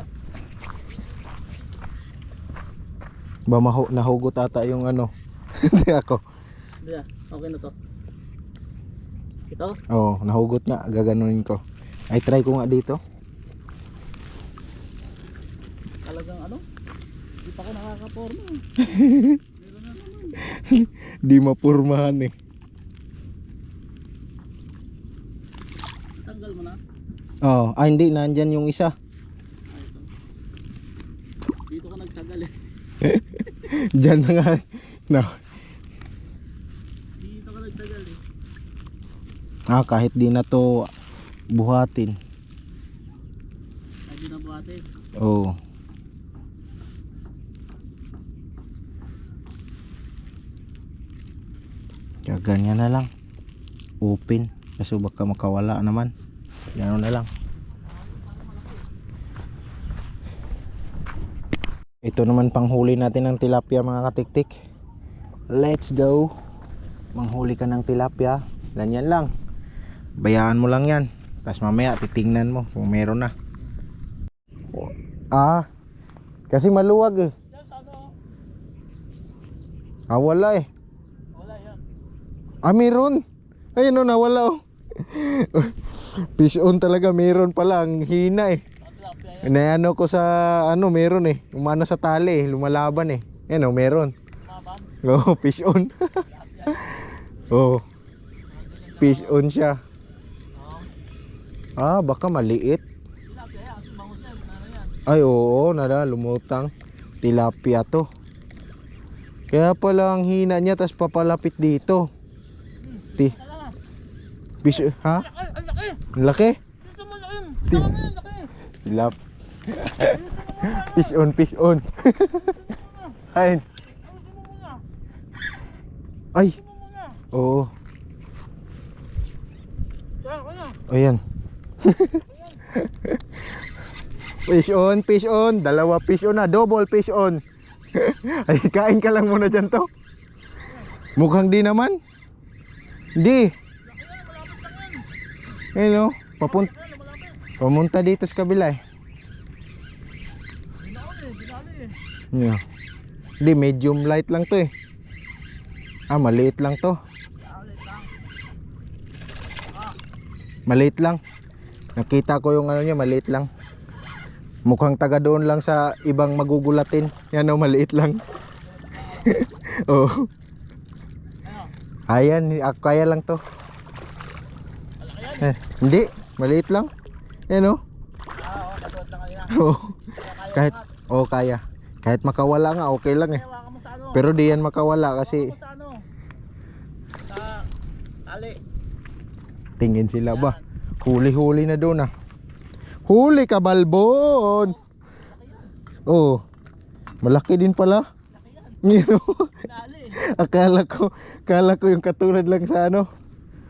Ba nahugot ata yung ano. Hindi ako. Hindi okay na to. Ito? Oo, nahugot nga. Gaganunin ko. Ay, try ko nga dito. Talagang ano? Hindi pa ako nakakaporma. Meron na naman. Di mapurmahan eh. Tanggal mo na. Oh, hindi. Nandyan yung isa. Ito. Dito ka nagtagal eh. Diyan na nga. No. Dito ka nagtagal eh. Kahit di na to buhatin. Ay, di na buhatin. Oo. Kaya ganyan na lang. Open. Kasi baka makawala naman. Gano'n na lang. Ito naman panghuli natin ng tilapia, mga katiktik. Let's go. Manghuli ka ng tilapia. Ganyan lang. Bayaan mo lang yan. Tapos mamaya titingnan mo kung meron na. Kasi maluwag eh. Yan sa ano? Wala eh. Wala yan. Meron. Ayun, nawala oh. Fish on talaga, meron pala. Ang hina eh. Tilapia yan. Inaano ko sa ano, meron eh. Umano sa tali eh, lumalaban eh. Yan oh, meron. Maban. Oh, fish on. Oh. Fish on siya. Baka maliit. Tilapia yan. Bangus yan. Ano yan? Ay, oo, lumutang. Tilapia to. Kaya pala ang hina niya, tas papalapit dito. Fish, ha? Ay, ang laki! Ang laki? Dito mo na yun! Dito mo na yun, laki! Tilap. Fish on. Ay. Ay. Oo. Ayan. Fish on. Dalawa fish on na. Double fish on. Ay, kain ka lang muna dyan to. Mukhang di naman. Di. Ayun o. Pamunta dito sa kabila eh. Yeah. Di, medium light lang to eh. Maliit lang to. Maliit lang. Nakita ko yung ano niya, maliit lang. Mukhang taga doon lang sa ibang magugulatin. Yan o, maliit lang. Oh. Ano? Ayan, kaya lang to. Malaki yan. Hindi, maliit lang. Yan oh. Oo, katulad lang kanina. Oh. Kaya Kahit, angat. oh kaya. Kahit makawala nga, okay lang eh. Kaya hawakan mo sa ano. Pero di yan makawala kasi Hawakan mo sa ano. Sa tali. tingin sila ba. Huli-huli na doon ah. Huli ka, Balbon! Oh, malaki din pala. Laki yan. You know? Binali. akala ko yung katulad lang sa ano.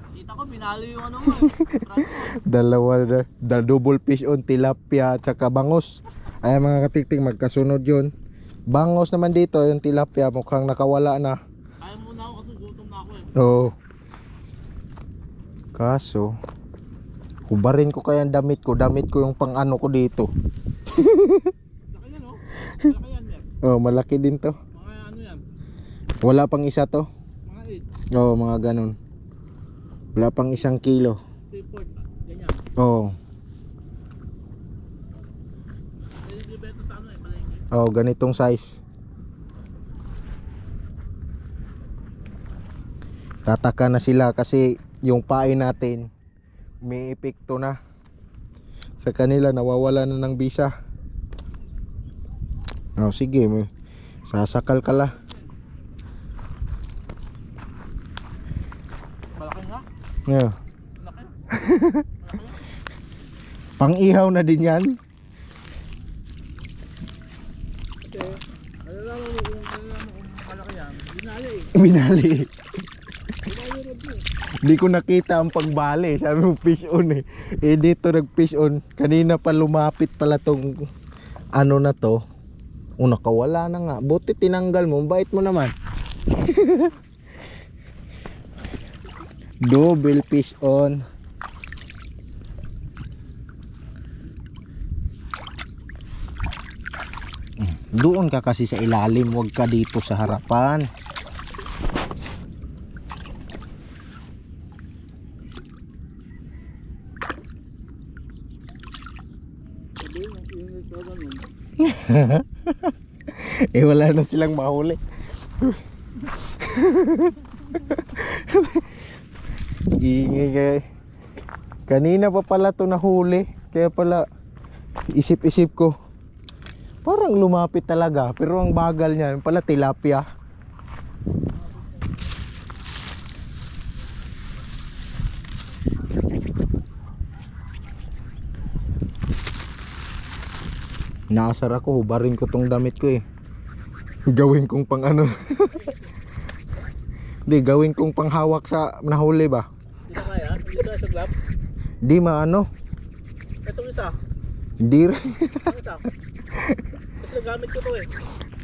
Kita ko binali yung ano mo eh. Dalawa na, double fish on, tilapia at saka bangos. Ay mga katiktik, magkasunod yun. Bangos naman dito, yung tilapia mukhang nakawala na. Kaya muna ako kasi gutom na ako eh. Oo. Kaso hubarin ko kaya ang damit ko yung pang ano ko dito. Laki yan oh. Laki yan yan. Oh, malaki din to. Mga ano yan. Wala pang isa to. Mga Oo, mga ganun. Wala pang 1 kilo. 3/4. Ganyan. Oo. Nilibento sa ano eh. Palengke. Oh, ganitong size. Tataka na sila kasi yung pain natin may epekto na. Sa kanila nawawala na ng bisa. Oh, sige, sasakal ka la. Malaki nga. Yeah. Malaki. Pang-ihaw na din yan. Okay. Alalaman mo kung malaki yan. Binali eh. Binali. Binali rin din. Hindi ko nakita ang pagbali. Sabi mo fish on eh. Eh dito nag fish on. Kanina pa lumapit pala tong ano na to. Nakawala na nga. Buti tinanggal mo. Bait mo naman. Double fish on. Doon ka kasi sa ilalim. Huwag ka dito sa harapan. Sabi yung init na ganun. Eh wala na silang mahuli. Ingay kay. Kanina pa pala to nahuli. Kaya pala isip-isip ko. Parang lumapit talaga. Pero ang bagal niya pala tilapia. Naasar ako, hubarin ko tong damit ko eh. Gawin kong pang ano. Hindi, gawin kong panghawak sa nahuli ba? Hindi na kaya? Hindi na sa glove? Di maano. Itong isa. Hindi rin. Ang isa. Kasi nagamit ko to eh.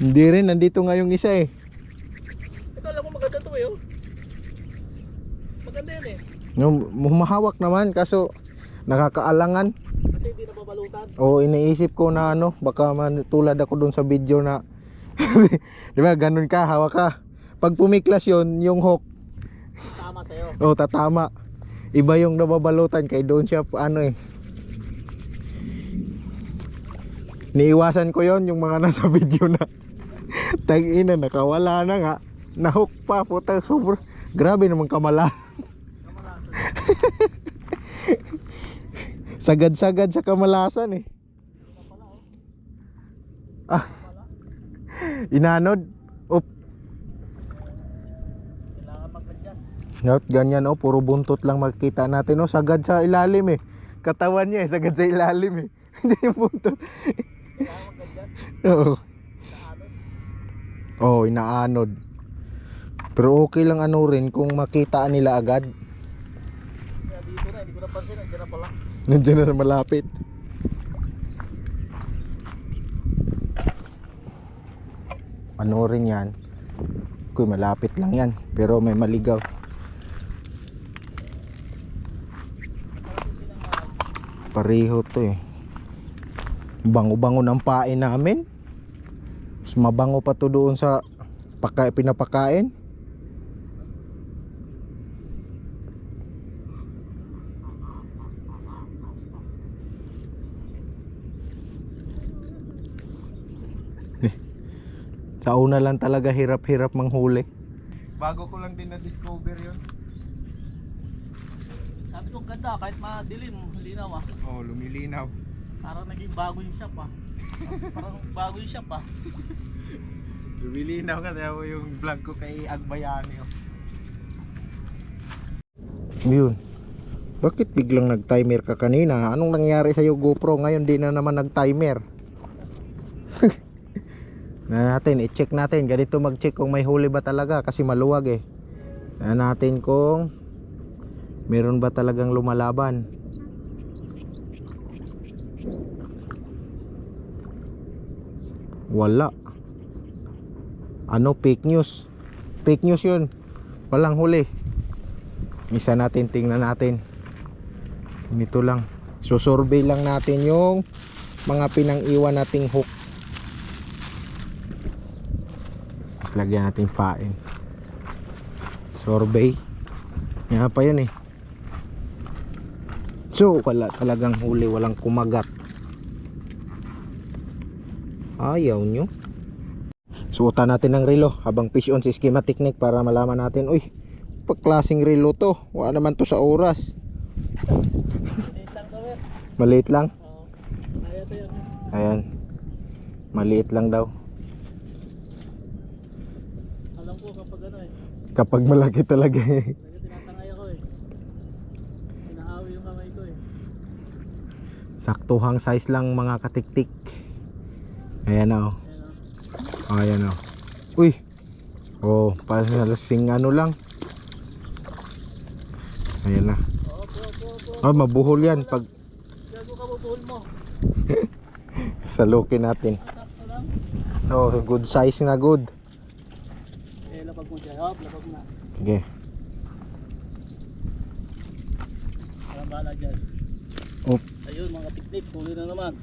Hindi rin, nandito nga yung isa eh. Ito alam mo maganda to eh oh. Maganda yan eh. Humahawak naman kaso nakakaalangan. Kasi hindi na babalutan. O iniisip ko na ano, baka tulad ako dun sa video na di ba ganun ka, hawak ka. Pag pumiklas yon yung hook, Tama sa'yo. o tatama. Iba yung nababalutan kay doon siya ano eh. Niiwasan ko yon yung mga nasa video na tag-ina, nakawala na nga. Nahook pa, puta, super. Grabe naman kamala. Sagad-sagad sa kamalasan eh. Ah. Inanod. Op. Kailangan mag-adjust. Not ganyan oh, puro buntot lang makita natin oh, sagad sa ilalim eh. Katawan niya eh, sagad sa ilalim eh. Hindi yung buntot. Kailangan mag-adjust. Oo. Inaanod. Oh, inaanod. Pero okay lang ano rin kung makita nila agad. Kaya dito na, hindi ko napansin. Nandiyan na pala. Nandiyan na malapit. Ano rin yan? Kuy, malapit lang yan. Pero may maligaw. Pareho to eh. Bango-bango ng pain namin. Mas mabango pa to doon sa pinapakain. Sa una lang talaga hirap-hirap manghuli. Bago ko lang din na-discover yun. Sabi ko ganda kahit madilim, linaw ah. Oh, lumilinaw. Parang naging bago yung shop ah. Parang bago yung shop ah. Lumilinaw nga daw yung vlog ko kay Agbayani. Oh. Yun. Bakit biglang nag-timer ka kanina? Anong nangyari sa iyo GoPro? Ngayon di na naman nag-timer. Na natin, i-check natin. Ganito mag-check kung may huli ba talaga kasi maluwag eh. Na natin kung meron ba talagang lumalaban. Wala. Ano, fake news. Fake news yun. Walang huli. Isa natin, tingnan natin. Nito lang. Susurvey lang natin yung mga pinang-iwan nating hook. Tapos lagyan natin pain. Survey. Yan pa yun eh. So wala talagang huli, walang kumagat. Ayaw nyo. Suotan natin ng relo habang fish on si Skima Technique para malaman natin, uy, pagklaseng relo to, wala naman to sa oras. Maliit lang to eh. Maliit lang. Oo. Kaya to yun. Ayan. Maliit lang daw. Alam ko kapag ano eh. Kapag malaki talaga eh. Talaga tinatangay ako eh. Pinahawi yung kamay ko eh. Saktuhang size lang mga katiktik. Ayan o. Ayan oh. Ayan o. Uy. Oh, palasing ano lang. Ayan na. Ah, mabuhol yan pag Gago ka bubuhol mo. salukin natin. Sakto lang. Oh, good size na good. Eh, lapag mo siya. Hop, lapag na. Sige. Parang bahala dyan. Op. Ayun mga tiktik, huli na naman.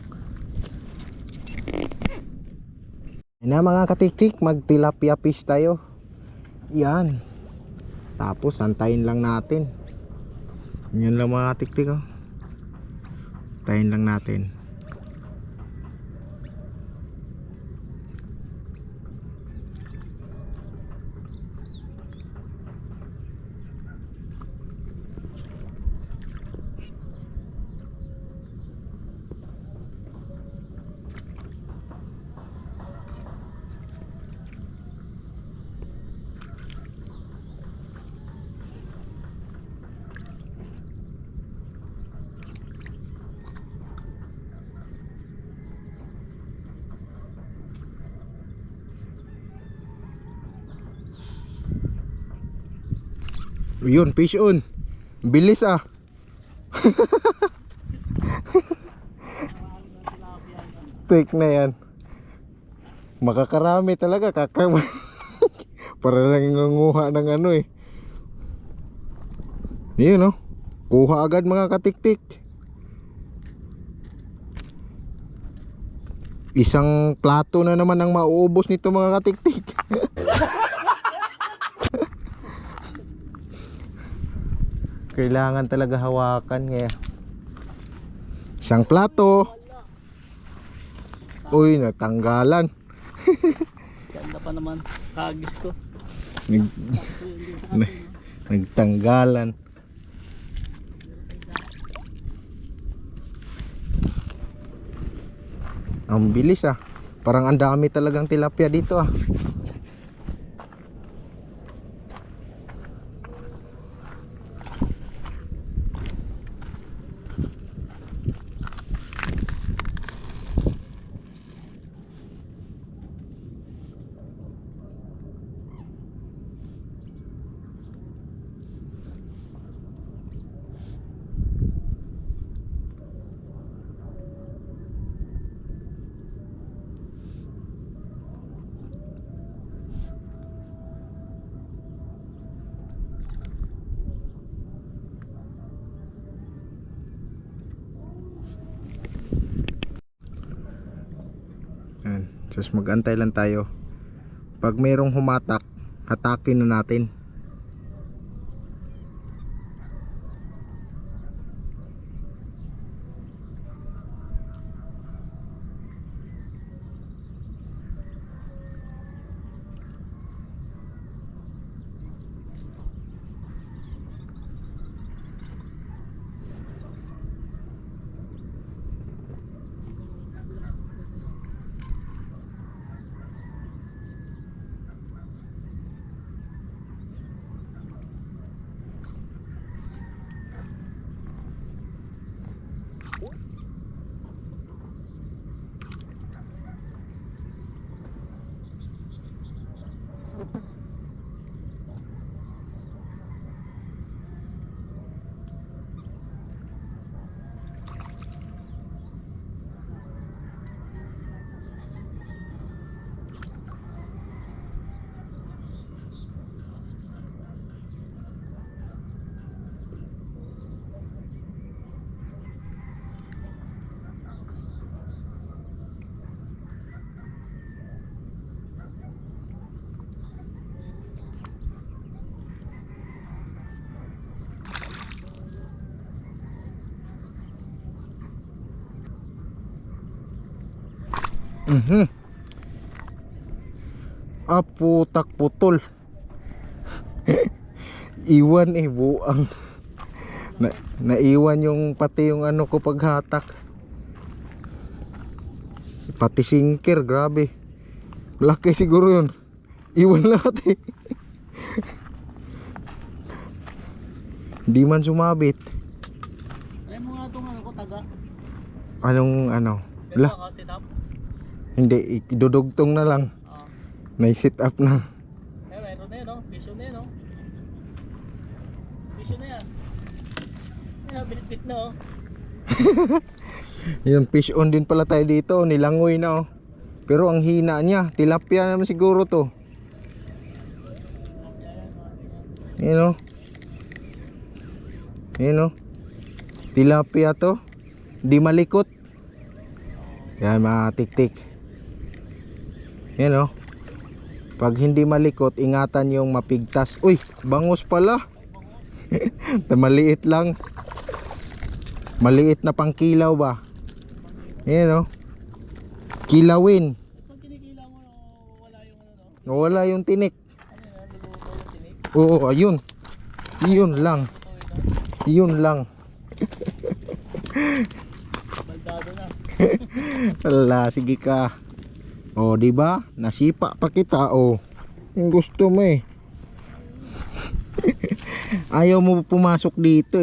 Ayan na mga katiktik, mag tilapia fish tayo. Yan. Tapos antayin lang natin. Yun lang mga katiktik oh. Antayin lang natin. Yun, fish on. Bilis ah. Take na yan. Makakarami talaga para lang nanguha ng ano eh. Yun oh. Kuha agad mga katiktik. Isang plato na naman ang mauubos nito mga katiktik. Kailangan talaga hawakan kaya. Isang plato. Uy, natanggalan. Ganda pa naman. Kagis ko. Nagtanggalan. Ang bilis ah. Parang ang dami talagang tilapia dito ah. Ayan. Tapos mag-antay lang tayo. Pag mayroong humatak, hatakin na natin. Putak putol. Iwan buang. Naiwan yung pati yung ano ko paghatak. Pati sinker, grabe. Laki siguro yun. Iwan lahat Di man sumabit. Alam mo nga itong ano ko, taga. Anong ano? Pero Lah, kasi tap. hindi, idudugtong na lang. May sit up na. Meron na yun, no? Vision na yun, no? Vision na yan. Ayan, binitbit na, oh. Yung fish on din pala tayo dito, nilangoy na Pero ang hina niya, tilapia naman siguro to. Yun Yun tilapia to. Di malikot. Yan mga tiktik. Yun Pag hindi malikot, ingatan yung mapigtas. Uy, bangus pala. Maliit lang. Maliit na pangkilaw ba? Yun kilawin. Pag kinikila mo, wala yung ano, no? Wala yung tinik. Ano yun, luluto yung tinik. Oo, ayun. Yun lang. Yun lang. Baldado na. Ala, sige ka. Di ba? Nasipa pa kita Yung gusto mo Ayaw mo pumasok dito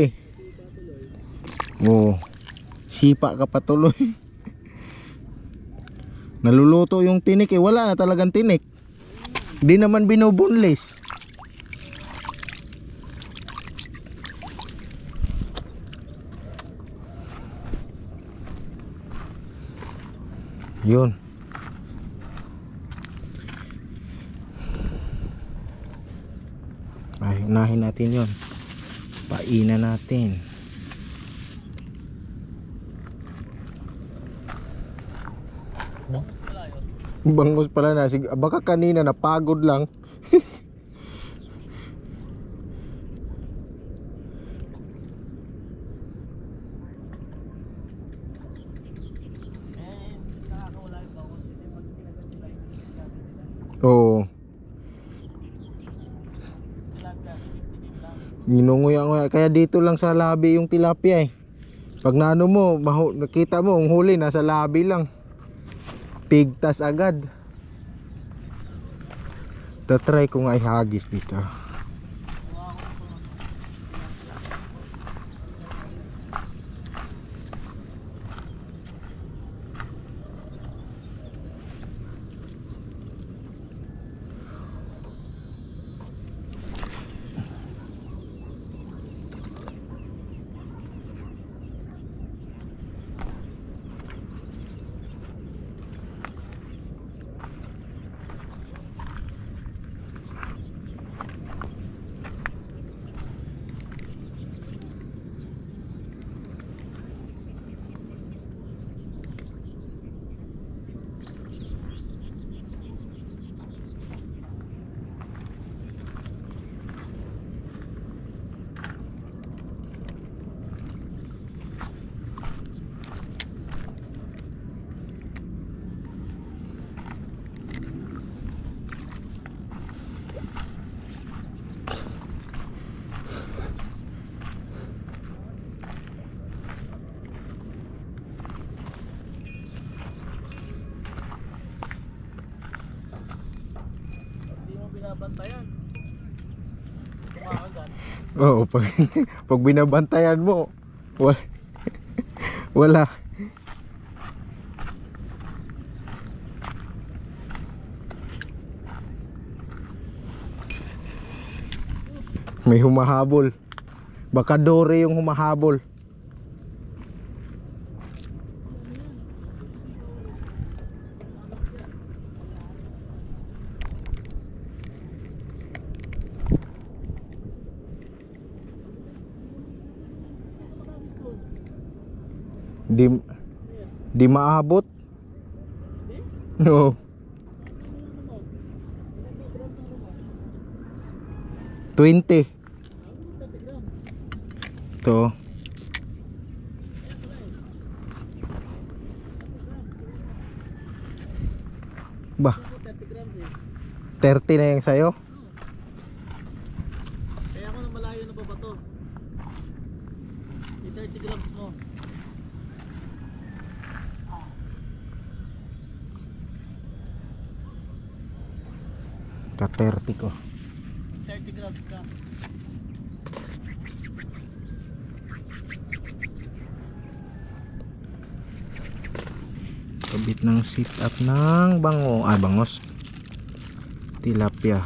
sipa ka patuloy. Naluluto yung tinik wala na talagang tinik. Di naman binubunlis. Yun. Ay, unahin natin yun. Painan natin. Bangus pala yun. Bangus pala na. Baka kanina napagod lang. Nakakawala yung bangus. Hindi pag pinagat nila yung natin nila. Oo. Tilapia, tinik-tinik lang. Ginunguya-nguya. Kaya dito lang sa labi yung tilapia Pag naano mo, nakita mo, ang huli nasa labi lang. Pigtas agad. Tatry ko nga ihagis dito. Binabantayan. Kumakagat. Oo, pag binabantayan mo, Wala. May humahabol. Baka Dory yung humahabol. Di maabot. No. 20. To. Bah. 30 na yung sayo. Kaya ako na malayo na ba to? 30 grams mo. Ka 30 ko. 30 grams ka. Kabit ng sit up ng bangos. Tilapia.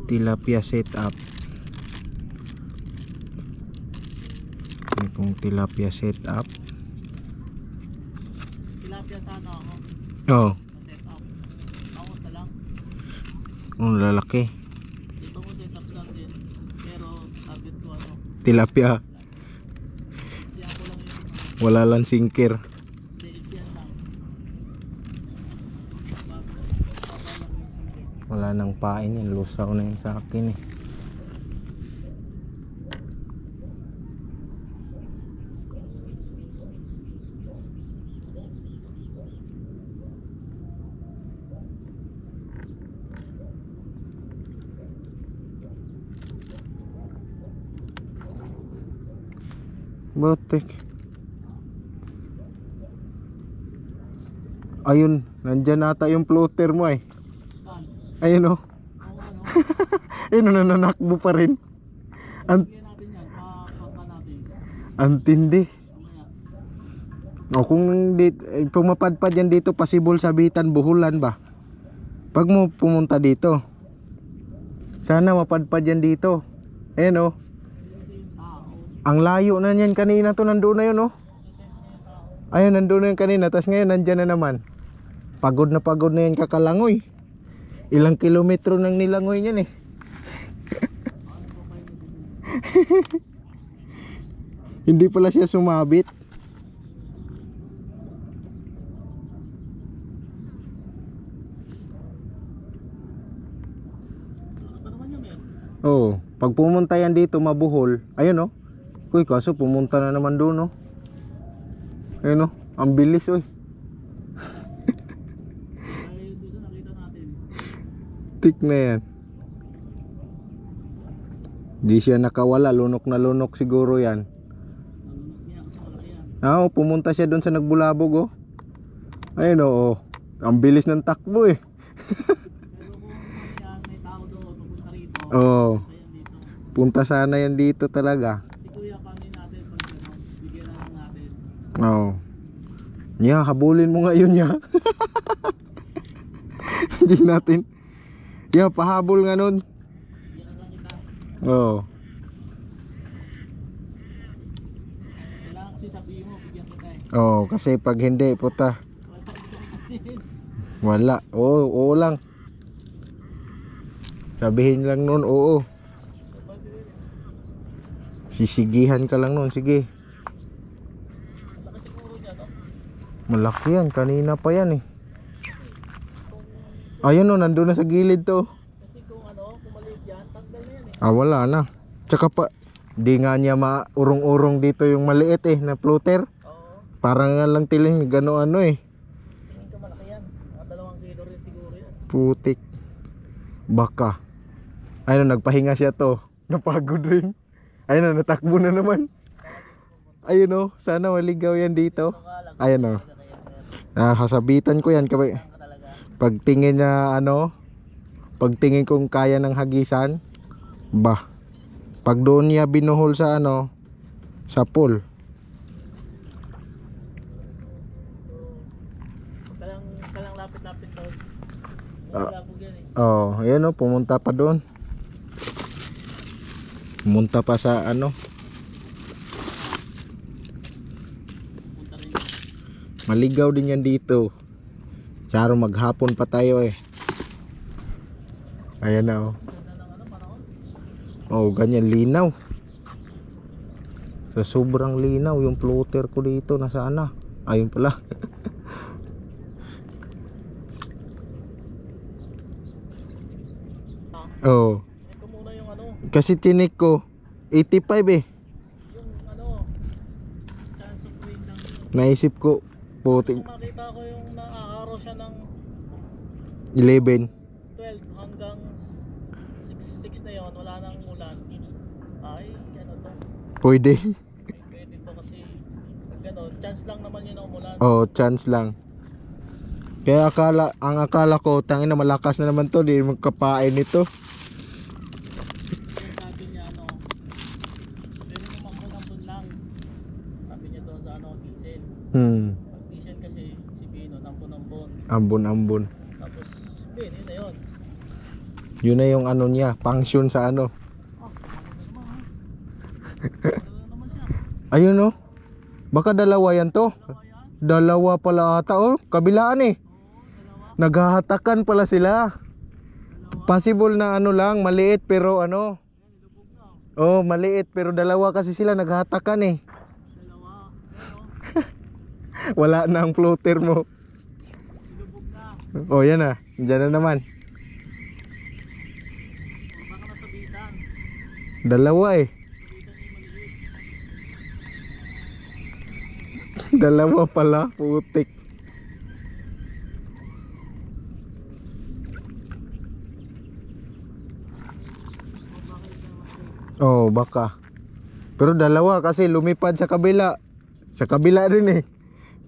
Tilapia set up. Ini kung tilapia set up. Tilapia sana ako. Oh. Set up. Ako na lang. Lalaki. Dito mo set up lang din. Pero target ko ano. Tilapia. Siya ko lang yung Wala lang sinker. siyan lang. Wala nang pain yan. Lusaw na yun sa akin eh. Botek. Ayun, nandyan ata yung floater mo eh. Saan? Ayun oh. Oo ano. Ayun, nananakbo pa rin. Bigyan natin yan. Papa natin. Antindi. Mamaya. O kung pumapadpad yan dito, possible sabitan, buhulan ba? Pag mo pumunta dito, sana mapadpad yan dito. Ayun oh. Ang layo na yan kanina to, nandoon na yun oh. Ayun, nandoon na yun kanina, tas ngayon nandyan na naman. Pagod na yan kakalangoy. Ilang kilometro nang nilangoy niyan eh. Hindi pala siya sumabit. Oo, pag pumunta yan dito mabuhol. Ayun oh. Kuy, kaso pumunta na naman doon oh. Ayun oh, ang bilis oy. Ay, doon sa nakita natin. Tik na yan. Di siya nakawala, lunok na lunok siguro yan. Nalunok niya kasi malaki yan. Oo, pumunta siya doon sa nagbulabog oh. Ayun oh, ang bilis ng takbo eh. Pero kung yan, may tao doon, pupunta rito. Oo, Ayan dito. punta sana yan dito talaga. Si Kuya, paano natin pag gano'n? Bigyan na lang natin. Oo. Yeah, habulin mo ngayon ya. Hindi natin. Yeah, pahabol nga nun. Bigyan na lang kita. Oo. Kailangan kasi sabihin mo, bigyan kita eh. Oo, kasi pag hindi, puta. Wala dito kasi. Wala. Oo lang. Sabihin lang nun, oo. Sisigihan ka lang nun, sige. Laki siguro niya, no? Malaki yan, kanina pa yan eh. Ayun oh, nandun na sa gilid to. Kasi kung ano, kung maliit yan, tanggal na yan eh. Ah, wala na. Tsaka pa, di nga niya maurong-urong dito yung maliit eh, na floater. Oo. Parang nga lang tiling, gano ano eh. Tingin ko malaki yan. Mga 2 kilo rin siguro yan. Putik. Baka. Ayun, nagpahinga siya to. Napagod rin. Ayun, natakbo na naman. Ayun oh, sana maligaw yan dito. Ito nga lang. Ayun oh. Hasabitan ko yan kapag Ka talaga. pagtingin niya ano, pagtingin kung kaya ng hagisan, bah. Pag doon niya binuhol sa ano, sa pool, Malabog yan eh. Oh, ayan oh, pumunta pa doon. Pumunta pa sa ano. Punta rin. Maligaw din yan dito. Saro maghapon pa tayo eh. Ayan na oh. Ganda ng ano, panahon. Oh, ganyan linaw. Sa sobrang linaw yung floater ko dito nasaan na? Ayun pala. Oh. Check ko muna yung ano, Kasi tinik ko 85 eh. yung ano, chance of wind lang yun. Naisip ko puti Kung makita ko yung naaaraw siya ng 11. 12 hanggang 6 na yon, wala nang ulan. Ay, ano to? Pwede. Pwede to kasi pag gano'n, chance lang naman yun na umulan. Oh, chance lang. Kaya ang akala ko tangin na malakas na naman to, di magkapain nito. Yung sabi niya ano, pwede mo mangkulampun lang. Sabi niya doon sa ano, diesel. Pag diesel kasi si Bino, nampun-ampun. Ambon. Tapos, yun na yun. Yun na yung ano niya, function sa ano. Ah, ano naman ha? Ano naman siya? Ayun oh. Baka dalawa yan to. Dalawa yan? Dalawa pala ata oh, kabilaan eh. Oo, dalawa. Naghahatakan pala sila. Possible na ano lang, maliit pero ano. Yan, nilubog na. Oh, maliit pero dalawa kasi sila naghahatakan eh. Dalawa. Wala na ang floater mo. Nilubog na. Oh, yan ah. Diyan na naman. Baka nasabitan. Dalawa eh. Sabitan yung maliit. Dalawa pala, putik. Oh, baka. Pero dalawa kasi lumipad sa kabila. Sa kabila rin eh.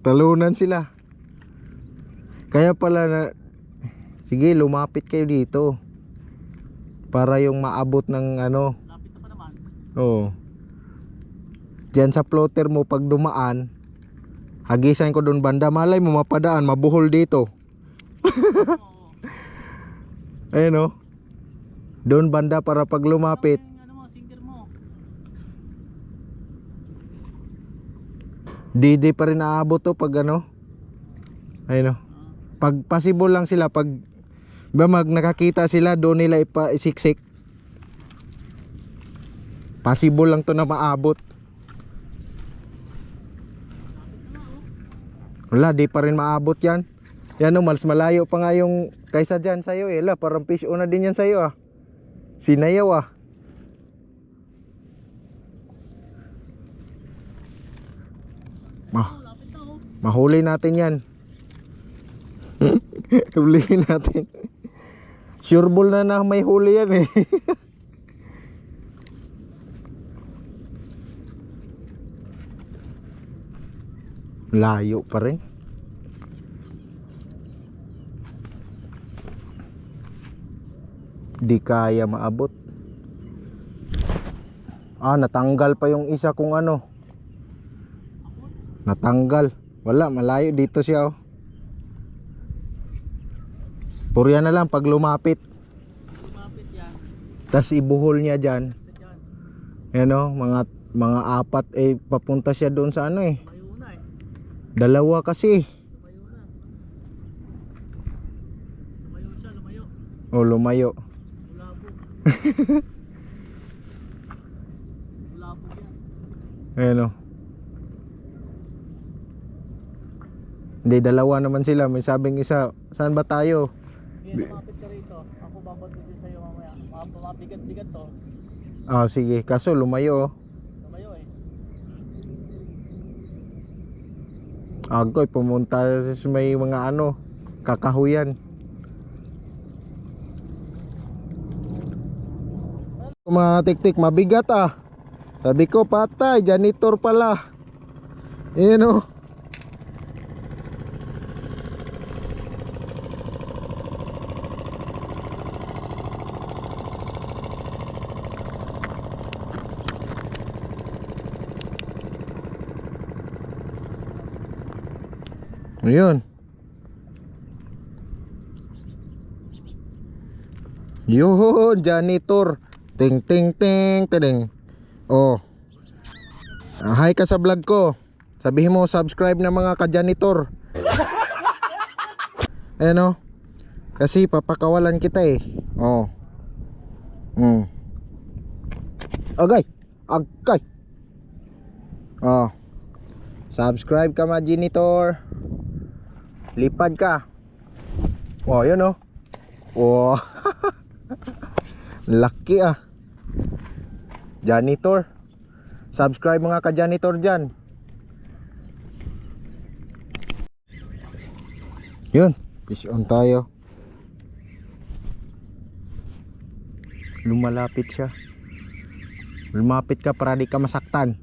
Talunan sila. Kaya pala na sige, lumapit kayo dito. Para yung maabot ng ano. Lapit na pa naman. Oh. Diyan sa floater mo pag dumaan, hagisan ko doon banda, malay mo mapadaan, mabuhol dito. Oo. Ayun oh. Doon banda para pag lumapit. Ano mo, singer mo. Di pa rin aabot to pag ano. Ayun oh. Pag possible lang sila pag ba nakakita sila doon nila isiksik. Possible lang to na maabot. Wala, di pa rin maabot yan. Yan o, mas malayo pa nga yung kaysa dyan sa'yo eh. La, parang fish on na din yan sa'yo ah. Sinayaw ah. Lapit na oh. Mahuli natin yan. Hulihin natin. Sure ball na may huli yan eh. Layo pa rin. Di kaya maabot. Ah, natanggal pa yung isa kung ano. Natanggal. Wala, malayo dito siya oh. Purya na lang pag lumapit. Lumapit yan. Tas ibuhol niya dyan. Sa dyan. Yan oh, mga apat eh papunta siya doon sa ano eh. Lumayo na eh. Dalawa kasi. Lumayo na. Lumayo siya, lumayo. Oh, lumayo. Bulabog. Bulabog yan. Ayan oh. Hindi, dalawa naman sila. May sabing isa, saan ba tayo? Sige, lumapit ka rito. Ako babad ko din sa'yo mamaya. Mabigat-bigat to. Ah, sige. Kaso lumayo oh. Lumayo eh. Agoy, pumunta sa may mga ano, kakahuyan. Mga tik-tik, mabigat ah. Sabi ko, patay, janitor pala. Ayan oh. Ayun. Yun, janitor. Ting ting ting ting. Oh. Hi ka sa vlog ko. Sabihin mo subscribe na mga ka-janitor. Ayan oh. Kasi papakawalan kita eh. Oh. Agay. Agay. Oh. Subscribe ka mga janitor. Lipad ka. Oh, yun oh. Oh. Laki ah. Janitor. Subscribe mga ka-janitor dyan. Yun. Fish on tayo. Lumalapit siya. Lumapit ka para di ka masaktan.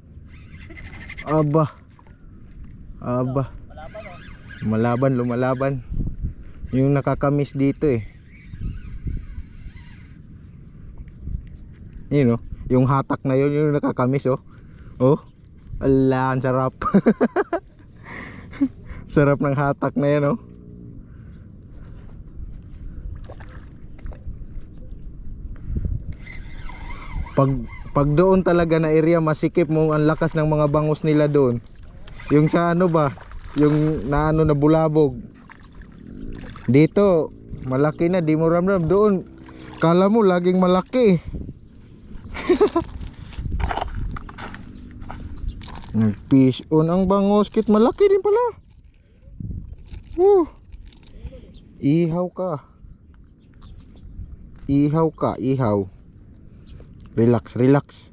Aba. Aba. Malaban, lumalaban. Yung nakakamiss dito eh. Yun oh. Yung hatak na yun, yung nakakamiss oh. Oh. Ala, ang sarap. Sarap ng hatak na yan oh. Pag doon talaga na area, masikip mo ang lakas ng mga bangus nila doon. Yung sa ano ba, yung na ano na bulabog. Dito malaki na, di mo ramdam. Doon kala mo laging malaki. Nag-fish on ang bangus, kit malaki din pala. Ihaw ka. Ihaw ka, ihaw. Relax, relax.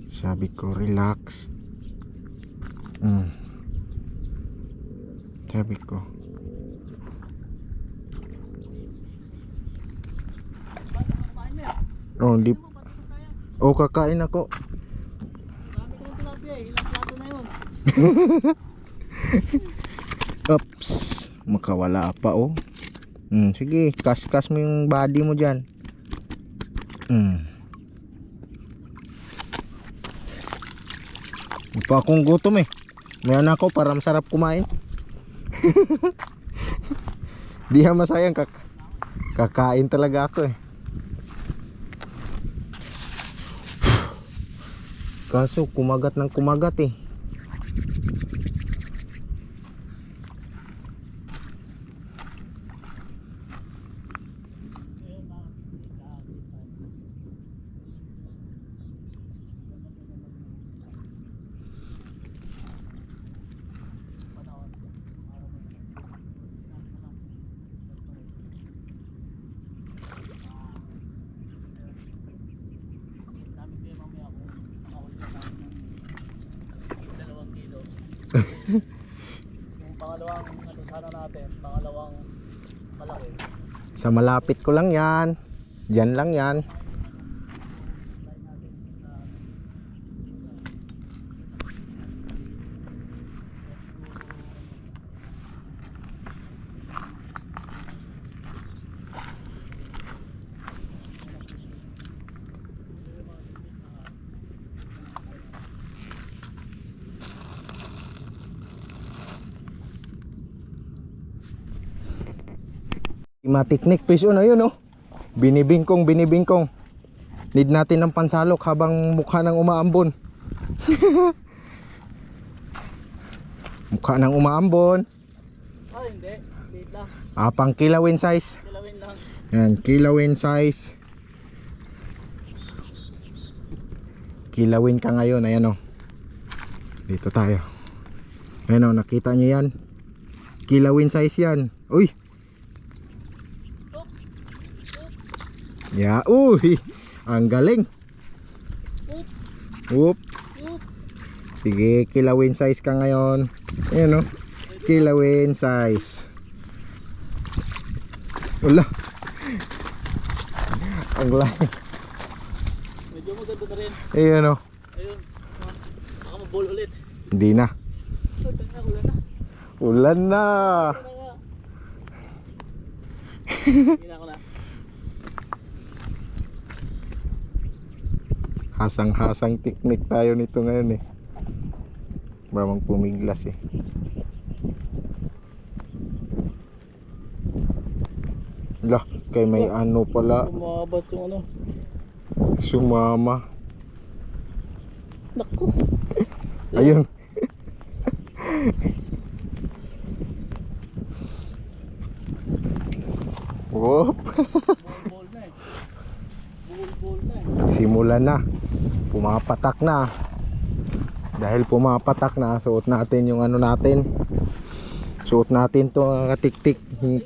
Sabi ko relax. Sabi ko. Oh, di. Oh, kakain ako. Marami ka ng tilapia eh. Ilang plato na yun. Oops. Makawala pa oh. Sige, kas-kas mo yung body mo dyan. Pa akong gutom eh. May anak ko para masarap kumain. Di masayang kakain talaga ako eh. Kaso kumagat ng kumagat eh. Yung pangalawang ano sana natin, pangalawang malaki. Sa malapit ko lang yan. Diyan lang yan. Matiknik fish on ayun oh. Binibingkong, binibingkong. Need natin ng pansalok habang mukha nang umaambon. Mukha nang umaambon. Hindi. Wait lang. Pang kilawin size. Kilawin lang. Yan, kilawin size. Kilawin ka ngayon, ayan oh. Dito tayo. Ayan oh, nakita nyo yan. Kilawin size yan. Uy. Ya, uy, ang galing. Whoop. Sige, kilawin size ka ngayon. Ayan o, kilawin size. Wala. Ang galing. Medyo maganda na rin. Ayan o. Ayun. Baka maball ulit. Hindi na. Ulan na. Ulan na. Hina ko na. Hasang-hasang teknik tayo nito ngayon eh. Bawang pumiglas eh. Lah, kay may ano pala, Sumabat yung ano. sumama. Naku. Ayun. Whoop. Bol na eh. Bol na eh. Simulan na. Pumapatak na. Dahil pumapatak na, suot natin yung ano natin. Suot natin to katiktik. Isip ko yung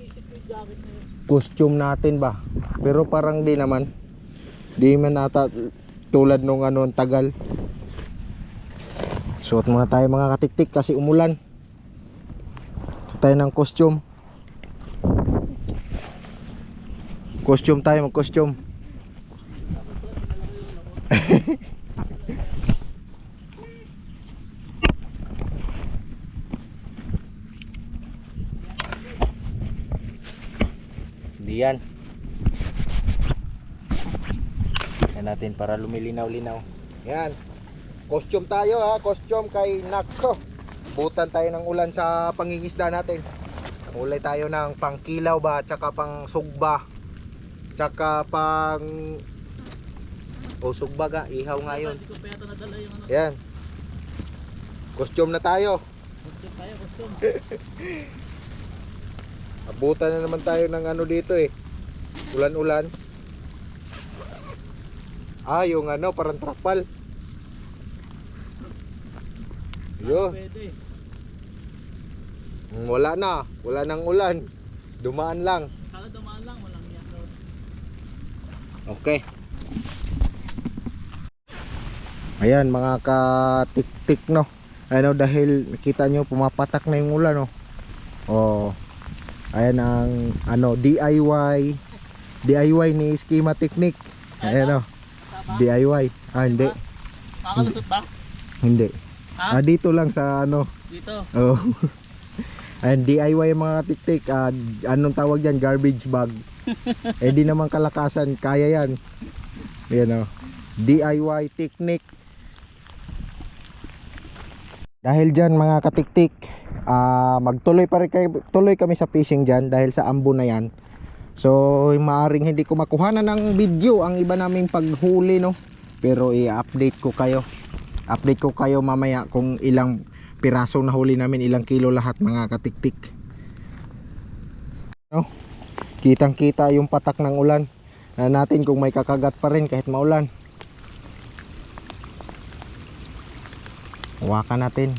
jacket na yun. Costume natin ba. Pero parang di naman. Di man ata tulad nung ano ang tagal. Suot muna tayo mga katiktik kasi umulan. Suot tayo ng costume. Costume tayo, mag-costume. Diyan. Yan natin para lumilinaw-linaw. Yan. Costume tayo ha, costume kay nako. Butan tayo ng ulan sa pangingisda natin. Ulay tayo ng pangkilaw ba, tsaka pang sugba. Tsaka pang sugba ga, ihaw nga yun. Hindi ko pa yata nadala yung ano. Yan. Costume na tayo. Costume tayo, costume. Abutan na naman tayo ng ano dito eh. Ulan-ulan. Yung ano, parang trapal. Yo. Pwede. Wala na. Wala nang ulan. Dumaan lang. Kala dumaan lang, walang yan doon. Okay. Ayan mga ka-tik-tik no. Ano dahil nakita nyo pumapatak na yung ulan no. Oh. Ayan ang ano DIY ni Schema Technique. Ayan o. DIY. Hindi. Makakalusot ba? Hindi. Ha? Dito lang sa ano. Dito. Oh. Ayan DIY mga tik-tik. Anong tawag dyan? Garbage bag. Di naman kalakasan. Kaya yan. Ayan o. DIY technique. Dahil dyan mga katiktik, magtuloy pa rin tuloy kami sa fishing dyan dahil sa ambo na yan. So maaring hindi ko makuhanan ng video ang iba naming paghuli no. Pero i-update ko kayo. Update ko kayo mamaya kung ilang piraso na huli namin, ilang kilo lahat mga katiktik. No? Kitang kita yung patak ng ulan. Na natin kung may kakagat pa rin kahit maulan. Hawakan natin.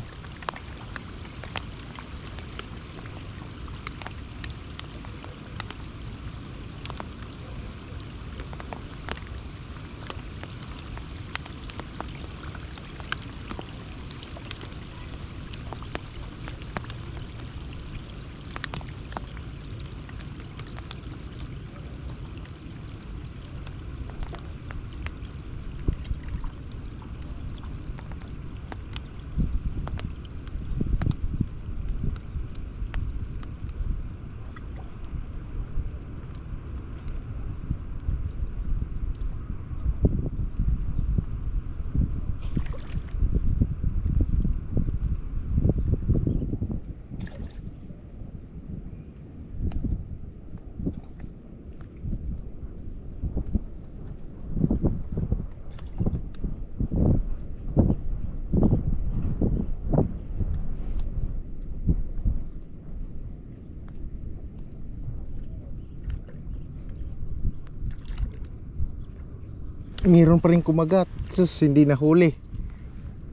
Meron pa rin kumagat. Sus, hindi nahuli.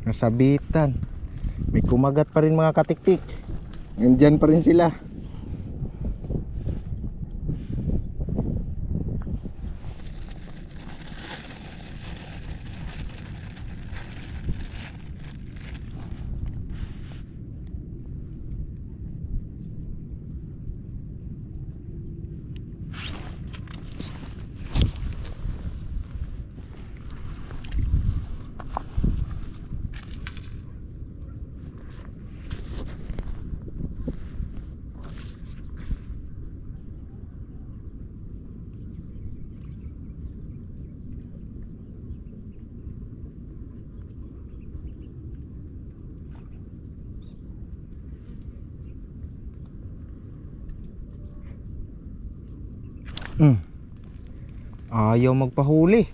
Nasabitan. May kumagat pa rin mga katiktik. Nandyan pa rin sila. Ayaw magpahuli.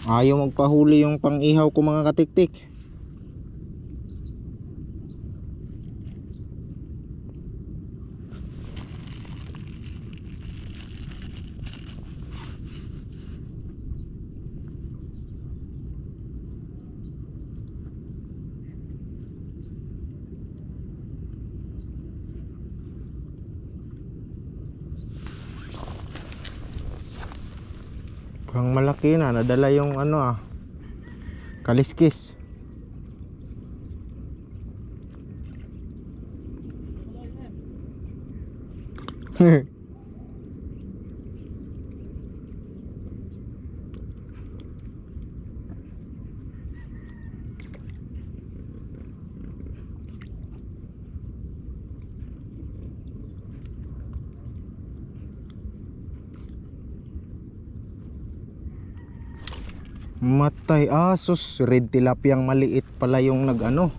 Ayaw magpahuli yung pang-ihaw ko mga katiktik. Pang malaki na, nadala yung ano kaliskis. Matay, asos, red tilapiyang maliit pala yung nag-ano.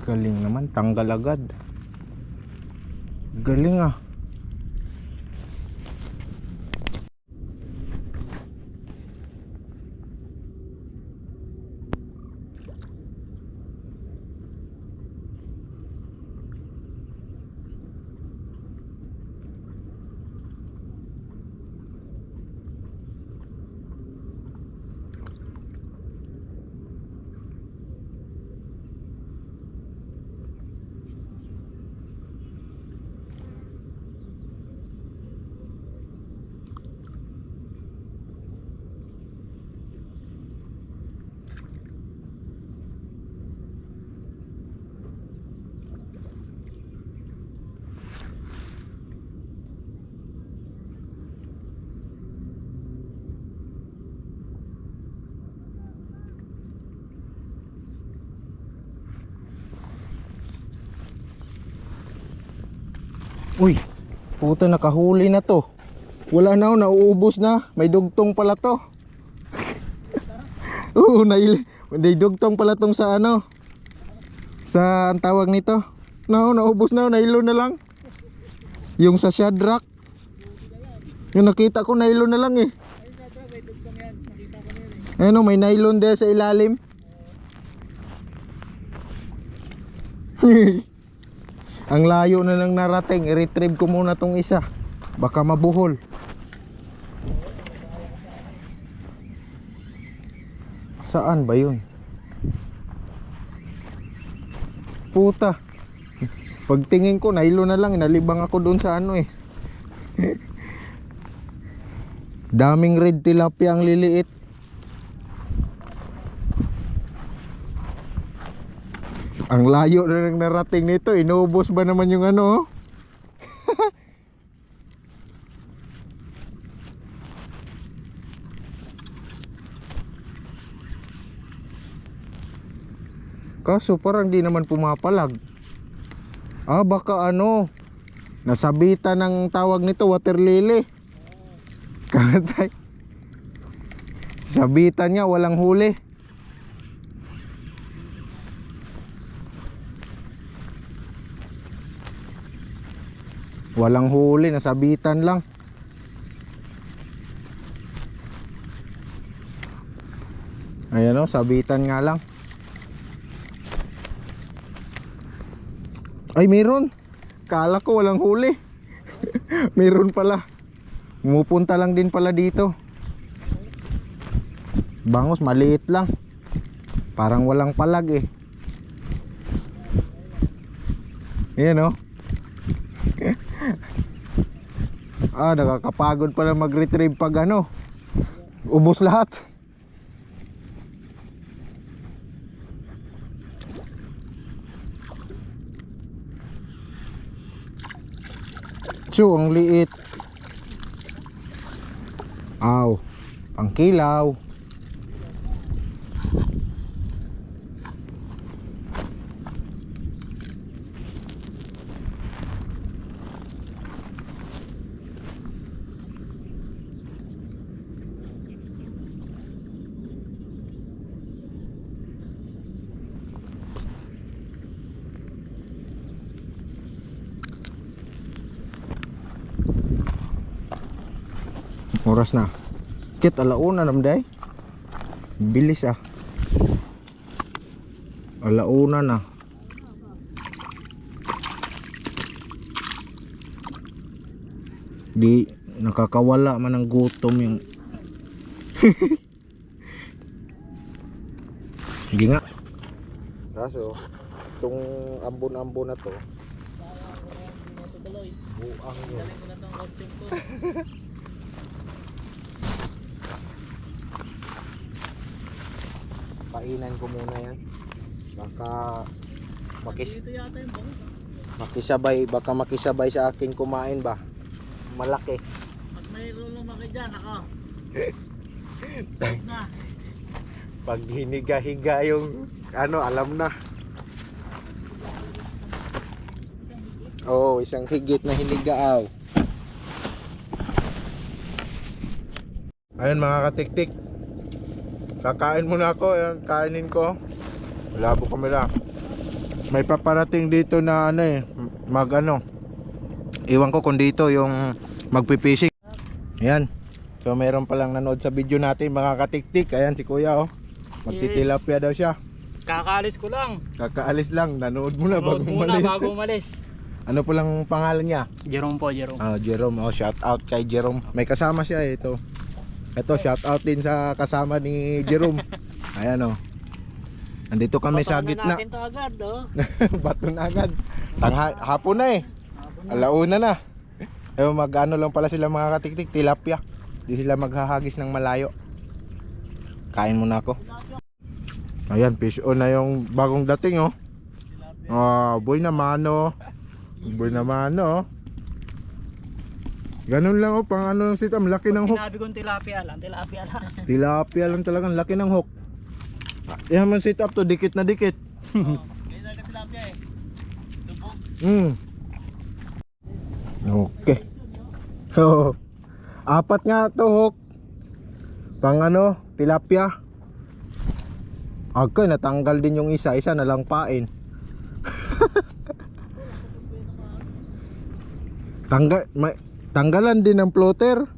Galing naman, tanggal agad. Galing ah. Uy, puta, nakahuli na to. Wala na, nauubos na. May dugtong pala to. Oo, may dugtong pala tong sa ano. Sa ang tawag nito. No, naubos na, nailo na lang. Yung sa Shadrack. Yung nakita ko, nailo na lang eh. Ayun, may nylon din sa ilalim. Ang layo na lang narating. I-retrieve ko muna tong isa. Baka mabuhol. Saan ba yun? Puta. Pagtingin ko, nailo na lang. Nalibang ako doon sa ano eh. Daming red tilapia ang liliit. Ang layo na nang narating nito. Inubos ba naman yung ano? Kaso parang di naman pumapalag. Baka ano, nasabitan ng tawag nito, water lily. Katay. Sabitan niya, walang huli. Walang huli, nasabitan lang. Ayan o, sabitan nga lang. Ay, meron. Kala ko walang huli. Meron pala. Pumupunta lang din pala dito. Bangus maliit lang. Parang walang palag eh. Ayan oh. Nakakapagod pala mag-retrieve pag ano, ubos lahat. So, ang liit. Aw, pangkilaw. Oras na. Kit alauna namday. Bilis ah. Alauna na. Di nakakawala man ng gutom yung Hindi nga. Kaso itong ambon-ambon na to buang yun. Galing ko na itong costume ko. Painan ko muna yan. Baka Dito yata yung bangus. baka makisabay sa akin kumain ba. Malaki. Pag mayroon lumaki dyan, ako. Na. Pag hiniga-higa yung ano, alam na. Oo, isang higit na hiniga. Ayun mga katiktik, kakain muna ako. Ayan, kainin ko. Labo kamera. May paparating dito na ano eh, iwan ko kung dito yung magpipishing. Ayan. So meron palang nanood sa video natin mga katiktik. Ayan si kuya oh. Magtitilapia daw siya. Kakaalis ko lang. Kakaalis lang, nanood muna bago muna umalis. bago umalis. Ano po lang pangalan niya? Jerome po, Jerome. Jerome. Oh, shout out kay Jerome. May kasama siya ito. Ito shout out din sa kasama ni Jerome. Ayan oh. Andito kami sa gitna. Natin to agad, oh. Bato na agad. Hapon na eh. Alauna na. Mag-ano lang pala sila mga katiktik, tilapia. Di sila maghahagis ng malayo. Kain muna ako. Ayan, fish on na yung bagong dating oh. Boy naman oh. Boy naman oh. Ganun lang oh, pang ano lang sit up, laki ng hook. Sinabi kong tilapia lang, tilapia lang. Tilapia lang talagang laki ng hook. Yan man sit up to, dikit na dikit. Hindi na ka tilapia eh. Lubog. Okay. Oh. Apat nga to hook. Pang ano, tilapia. Okay, natanggal din yung isa na lang pain. Tanggalan din ng floater.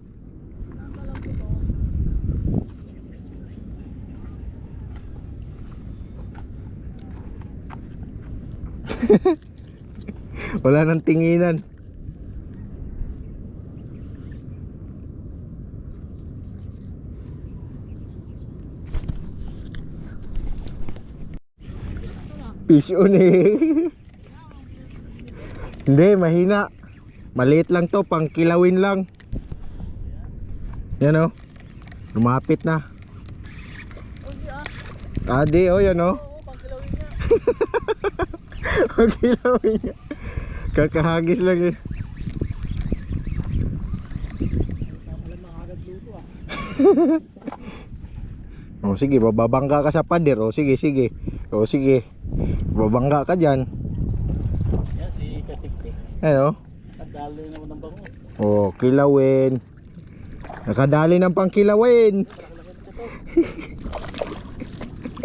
Wala nang tinginan. Fish on eh. Hindi, mahina. Maliit lang to, pang kilawin lang. Yan o. Lumapit na. Adi o, yan o. Pang kilawin niya. Kakahagis lang eh. O sige, babangga ka sa pader. O sige, sige. O sige, babangga ka dyan. Yan si Katiktik. Ano? Kadali naman ng bangus. O, kilawin. Nakadali ng pangkilawin.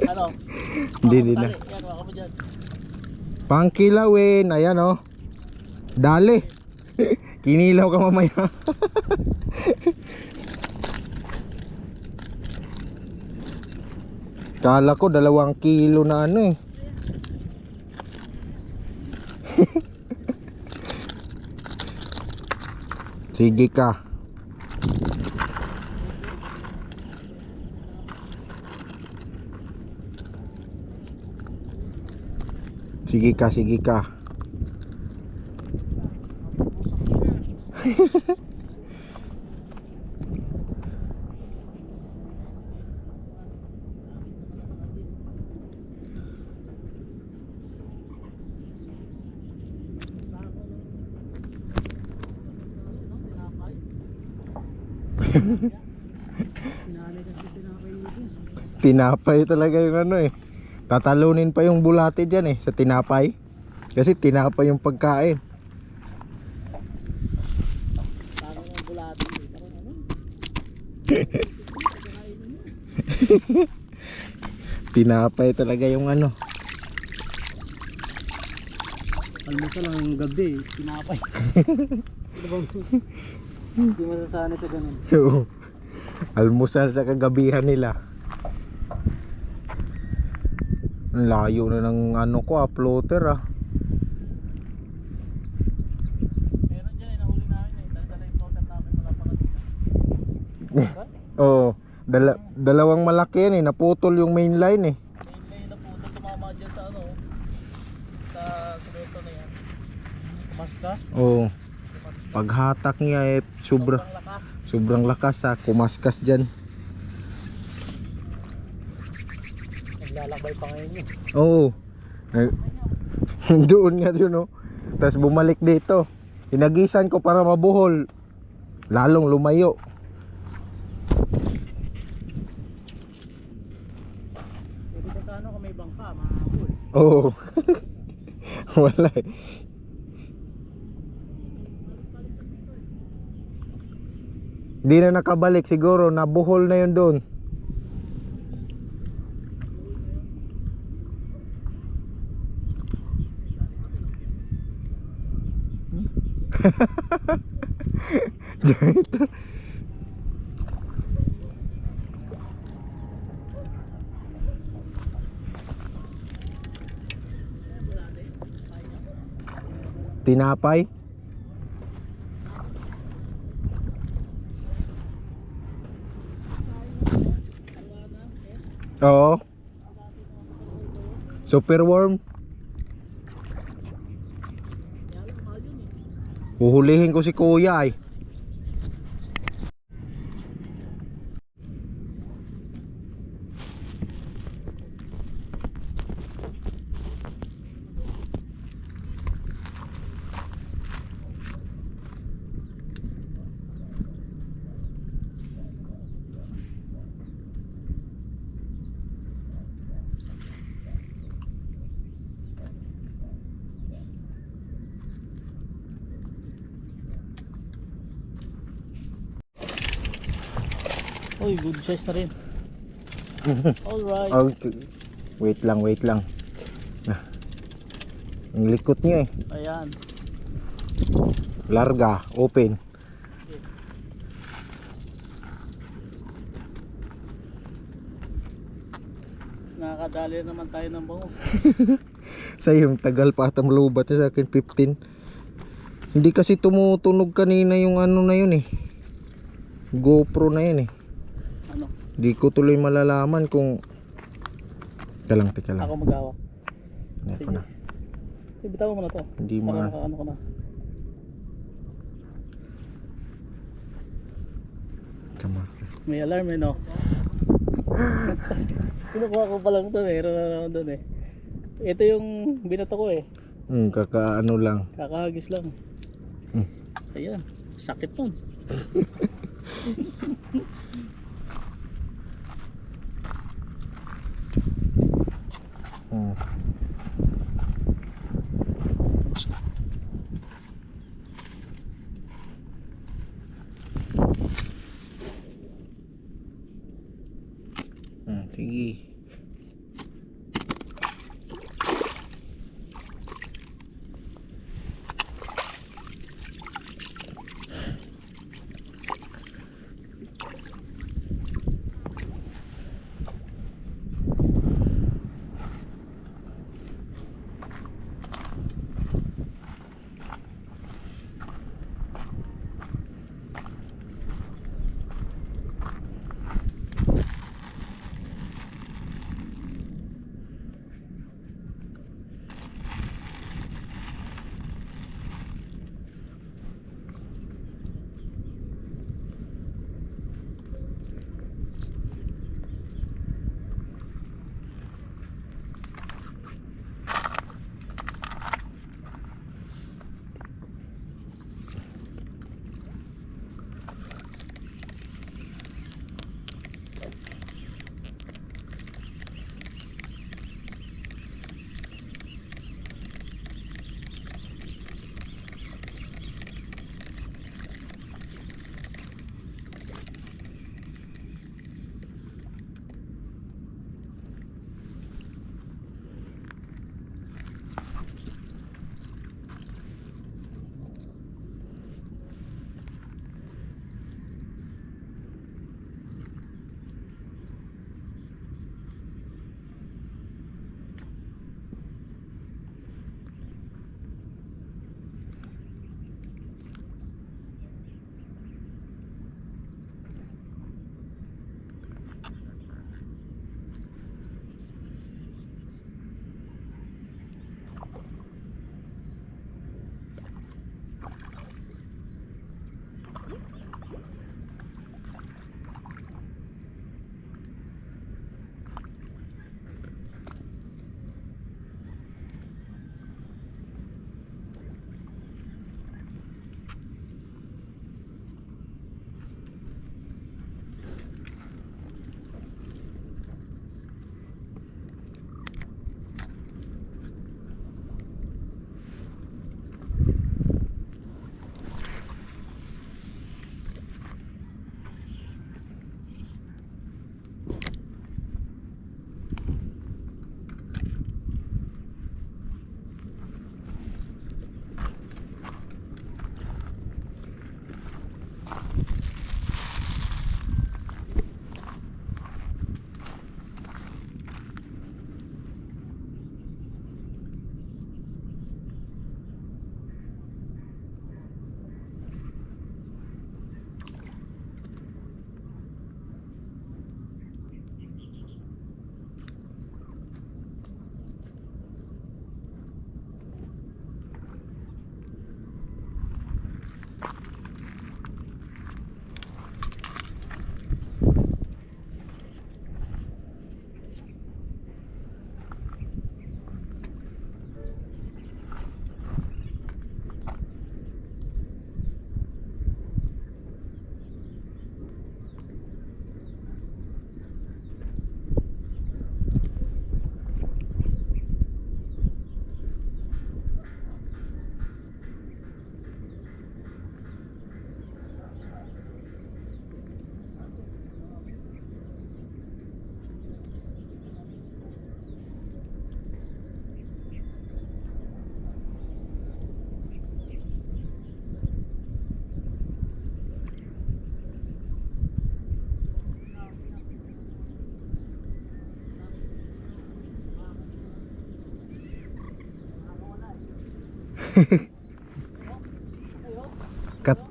Ano? Hindi na. Yan, waka mo dyan. Pangkilawin. Ayan o. Dali. Kinilaw ka mamaya. Kala ko 2 kilo na ano eh. Sige ka. Sige ka, sige ka. Tinapay talaga yung ano eh. Tatalunin pa yung bulate dyan eh sa tinapay. Kasi tinapay yung pagkain. Parang ang bulate. Parang ano? Tinapay talaga yung ano. Almusal lang gabi, tinapay. Hindi masasanay ito ganun. Oo. Almusal sa kagabihan nila. Ang layo na ng ano ko, floater ah. Meron dyan eh, nahuli namin eh. Dala-dala yung floater namin mula pa kanina. Oo. Dalawang malaki yan eh. Naputol yung main line eh. May na po ito tumama dyan sa ano. Sa siluto na yan. Mas ka? Oo. Paghatak niya eh Sobrang lakas. sobrang lakas ah. Kumaskas dyan. Naglalakbay pa ngayon yun. Oo. Doon nga yun oh. Tapos bumalik dito. Inagisan ko para mabuhol. Lalong lumayo. Pwede ka sa ano kung may bangka, mahabol. Oo. Wala eh. Di na nakabalik siguro, nabuhol na yun doon. Tinapay. Oo. Super worm. Uhulihin ko si kuya ay. Uy, good size na rin. Alright. Okay. Wait lang, wait lang. Ah. Ang likot niya eh. Ayan. Larga, open. Nakakadali naman tayo ng bango. Sa yung tagal pa ata malubat sa akin 15. Hindi kasi tumutunog kanina yung ano na yun eh. GoPro na yun eh. Ano? Di ko tuloy malalaman kung teka lang. Ako mag-awa. Hindi ko na. Bitaw mo na to. Hindi Para ma makaano ko na. Tama. May alarm eh no. Kinukuha ko pa lang to, meron na naman doon eh. Ito yung binato ko eh. Kakaano lang. Kakahagis lang. Ayan, sakit nun. Sige.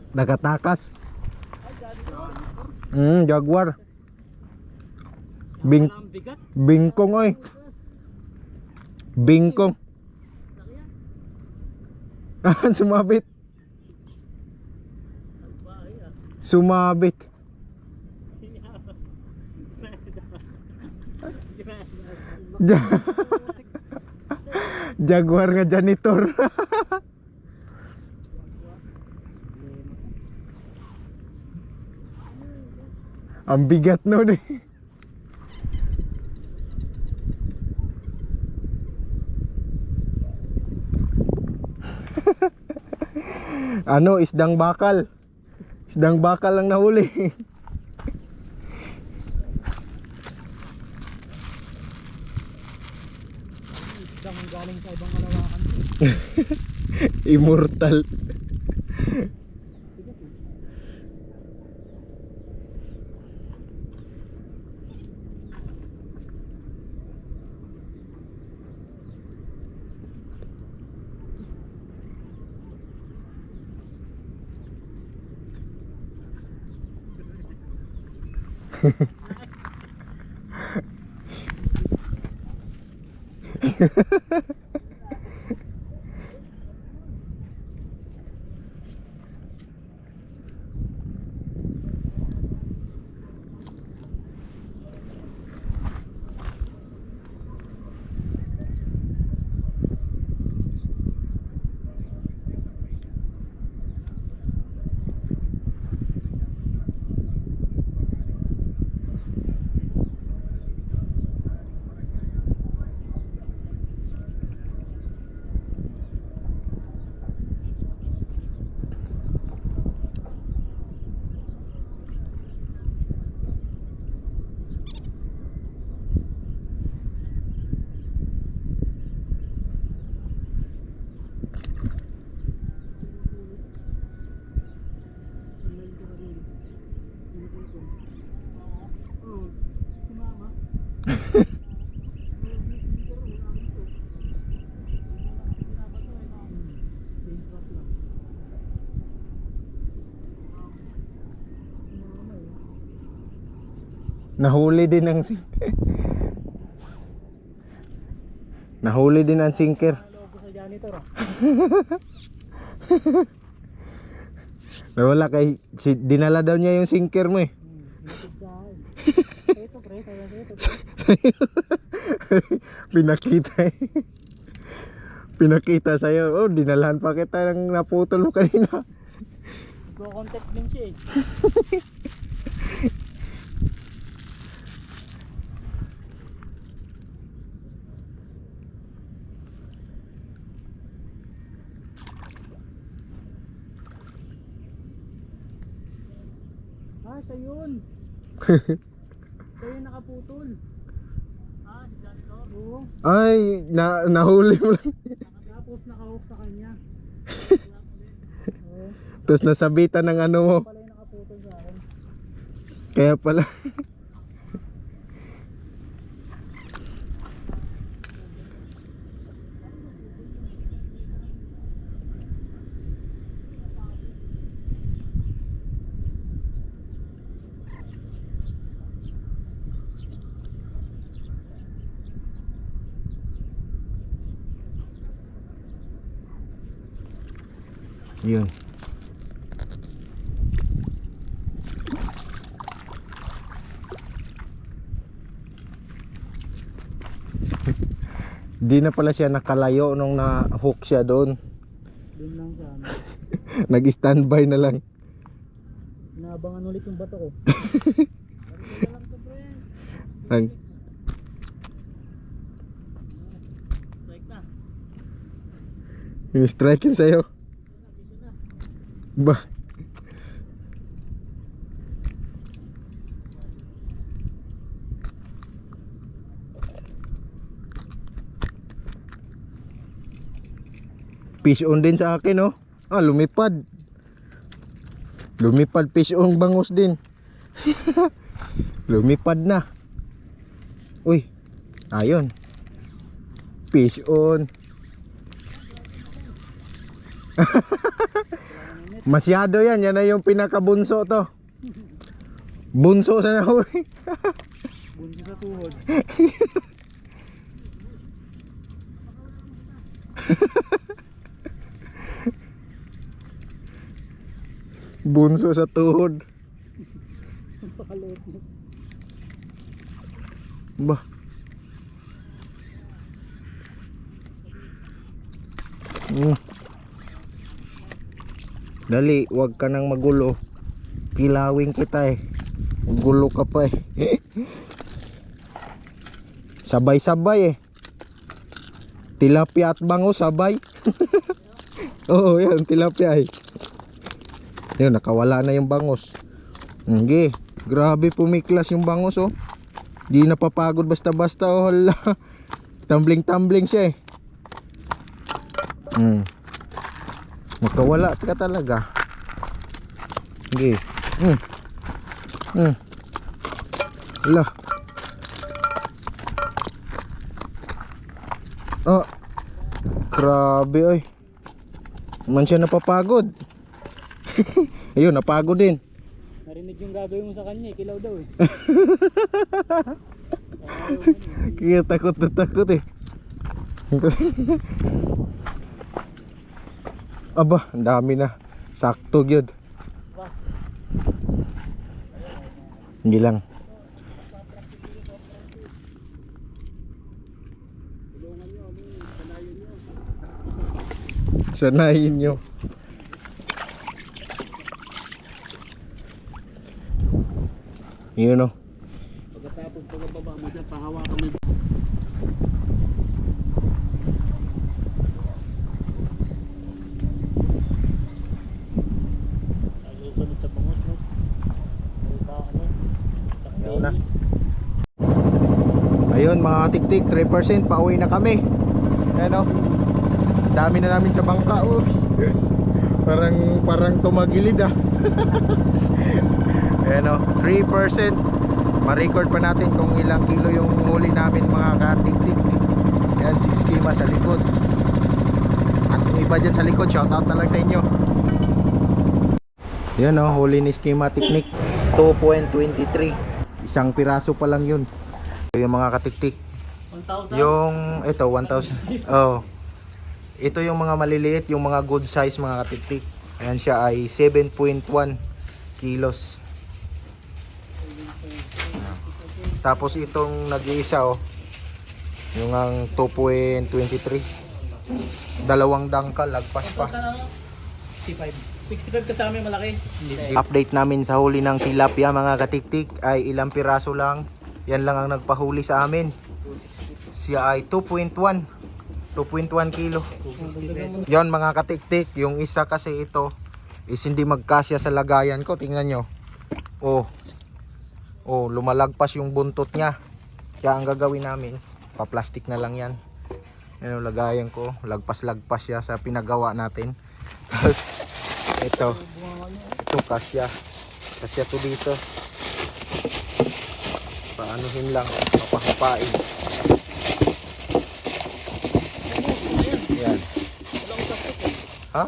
Nakatakas. Jaguar. Ang bigat. Bingkong oy. Bingkong. Sumabit. Sumabit. Jaguar nga janitor. Ang bigat nun eh. Ano, isdang bakal. Isdang bakal lang nahuli. Isdang galing sa ibang kalawakan. Immortal. Nahuli din ang Nahuli din ang sinker. Logo sa janitor ah. Nawala kay dinala daw niya yung sinker mo eh. Ito pre, ito. Pinakita eh. Pinakita sa'yo. Oh, dinalahan pa kita ng naputol mo kanina. Go contact din siya eh. Siya yun. Siya yun nakaputol. Si janitor? Oo. Ay, nahuli mo lang. Tapos nakahok sa kanya. Tapos nasabitan ng ano mo. Pala yung nakaputol sa akin. Kaya pala. Yun. Di na pala siya nakalayo nung na-hook siya doon. Doon lang siya. Nag-standby na lang. Inaabangan ulit yung bato ko. Ang strike yun sa'yo. Ba? Fish on din sa akin oh. Lumipad. Lumipad fish on, bangus din. Lumipad na. Uy. Ayun. Fish on. Masyado yan. Yan na yung pinakabunso to. Bunso sa nahuli. Bunso sa tuhod. Bunso sa tuhod. Napakaliit mo. Bah. Dali, wag ka nang magulo. Kilawin kita eh. Gulo ka pa eh. Sabay-sabay eh. Tilapia at bango sabay. Oo, yan, tilapia eh. Yun, nakawala na yung bangos. Hindi, grabe pumiklas yung bangos oh. Di napapagod basta-basta oh. Hala. Tumbling-tumbling siya eh. Nakawala ka talaga. Hindi. Hala. Oh. Grabe oy. Man siya napapagod. Ayun, napagod din. Narinig yung gagawin mo sa kanya, kilaw daw eh. Kaya takot na takot eh. Aba, ang dami na. Sakto gyud. Hindi lang. Sanayin nyo. Yun o. Pagkatapos pagbaba mo dyan, pahawakan mo. Susunod sa bangus mo. Ayaw na. Ayun mga tiktik, 3% pauwi na kami. Ayan o. Dami na namin sa bangka. Oops. Parang tumagilid ah. Ayan o, 3%. Ma-record pa natin kung ilang kilo yung huli namin mga katiktik. Ayan si Skima sa likod. At yung iba dyan sa likod, shoutout na lang sa inyo. Ayan o, huli ni Skima Tiknik, 2.23. Isang piraso pa lang yun. Yung mga katiktik, 1,000? yung ito 1,000. Oh. Ito yung mga maliliit, yung mga good size mga katiktik. Ayan siya ay 7.1 kilos. Tapos itong nag-iisa oh, yung ang 2.23. Dalawang dangkal, lagpas pa. 65 kasama yung malaki. Update namin sa huli ng tilapia mga katiktik ay ilang piraso lang. Yan lang ang nagpahuli sa amin. Siya ay 2.1 kilo. Yan mga katiktik, yung isa kasi ito is hindi magkasya sa lagayan ko. Tingnan nyo. Oh, lumalagpas yung buntot niya. Kaya ang gagawin namin, pa-plastic na lang yan. Yan yung lagayan ko. Lagpas-lagpas siya sa pinagawa natin. Tapos ito kasya to dito. Paanuhin lang, papahapain. Yan. Ha?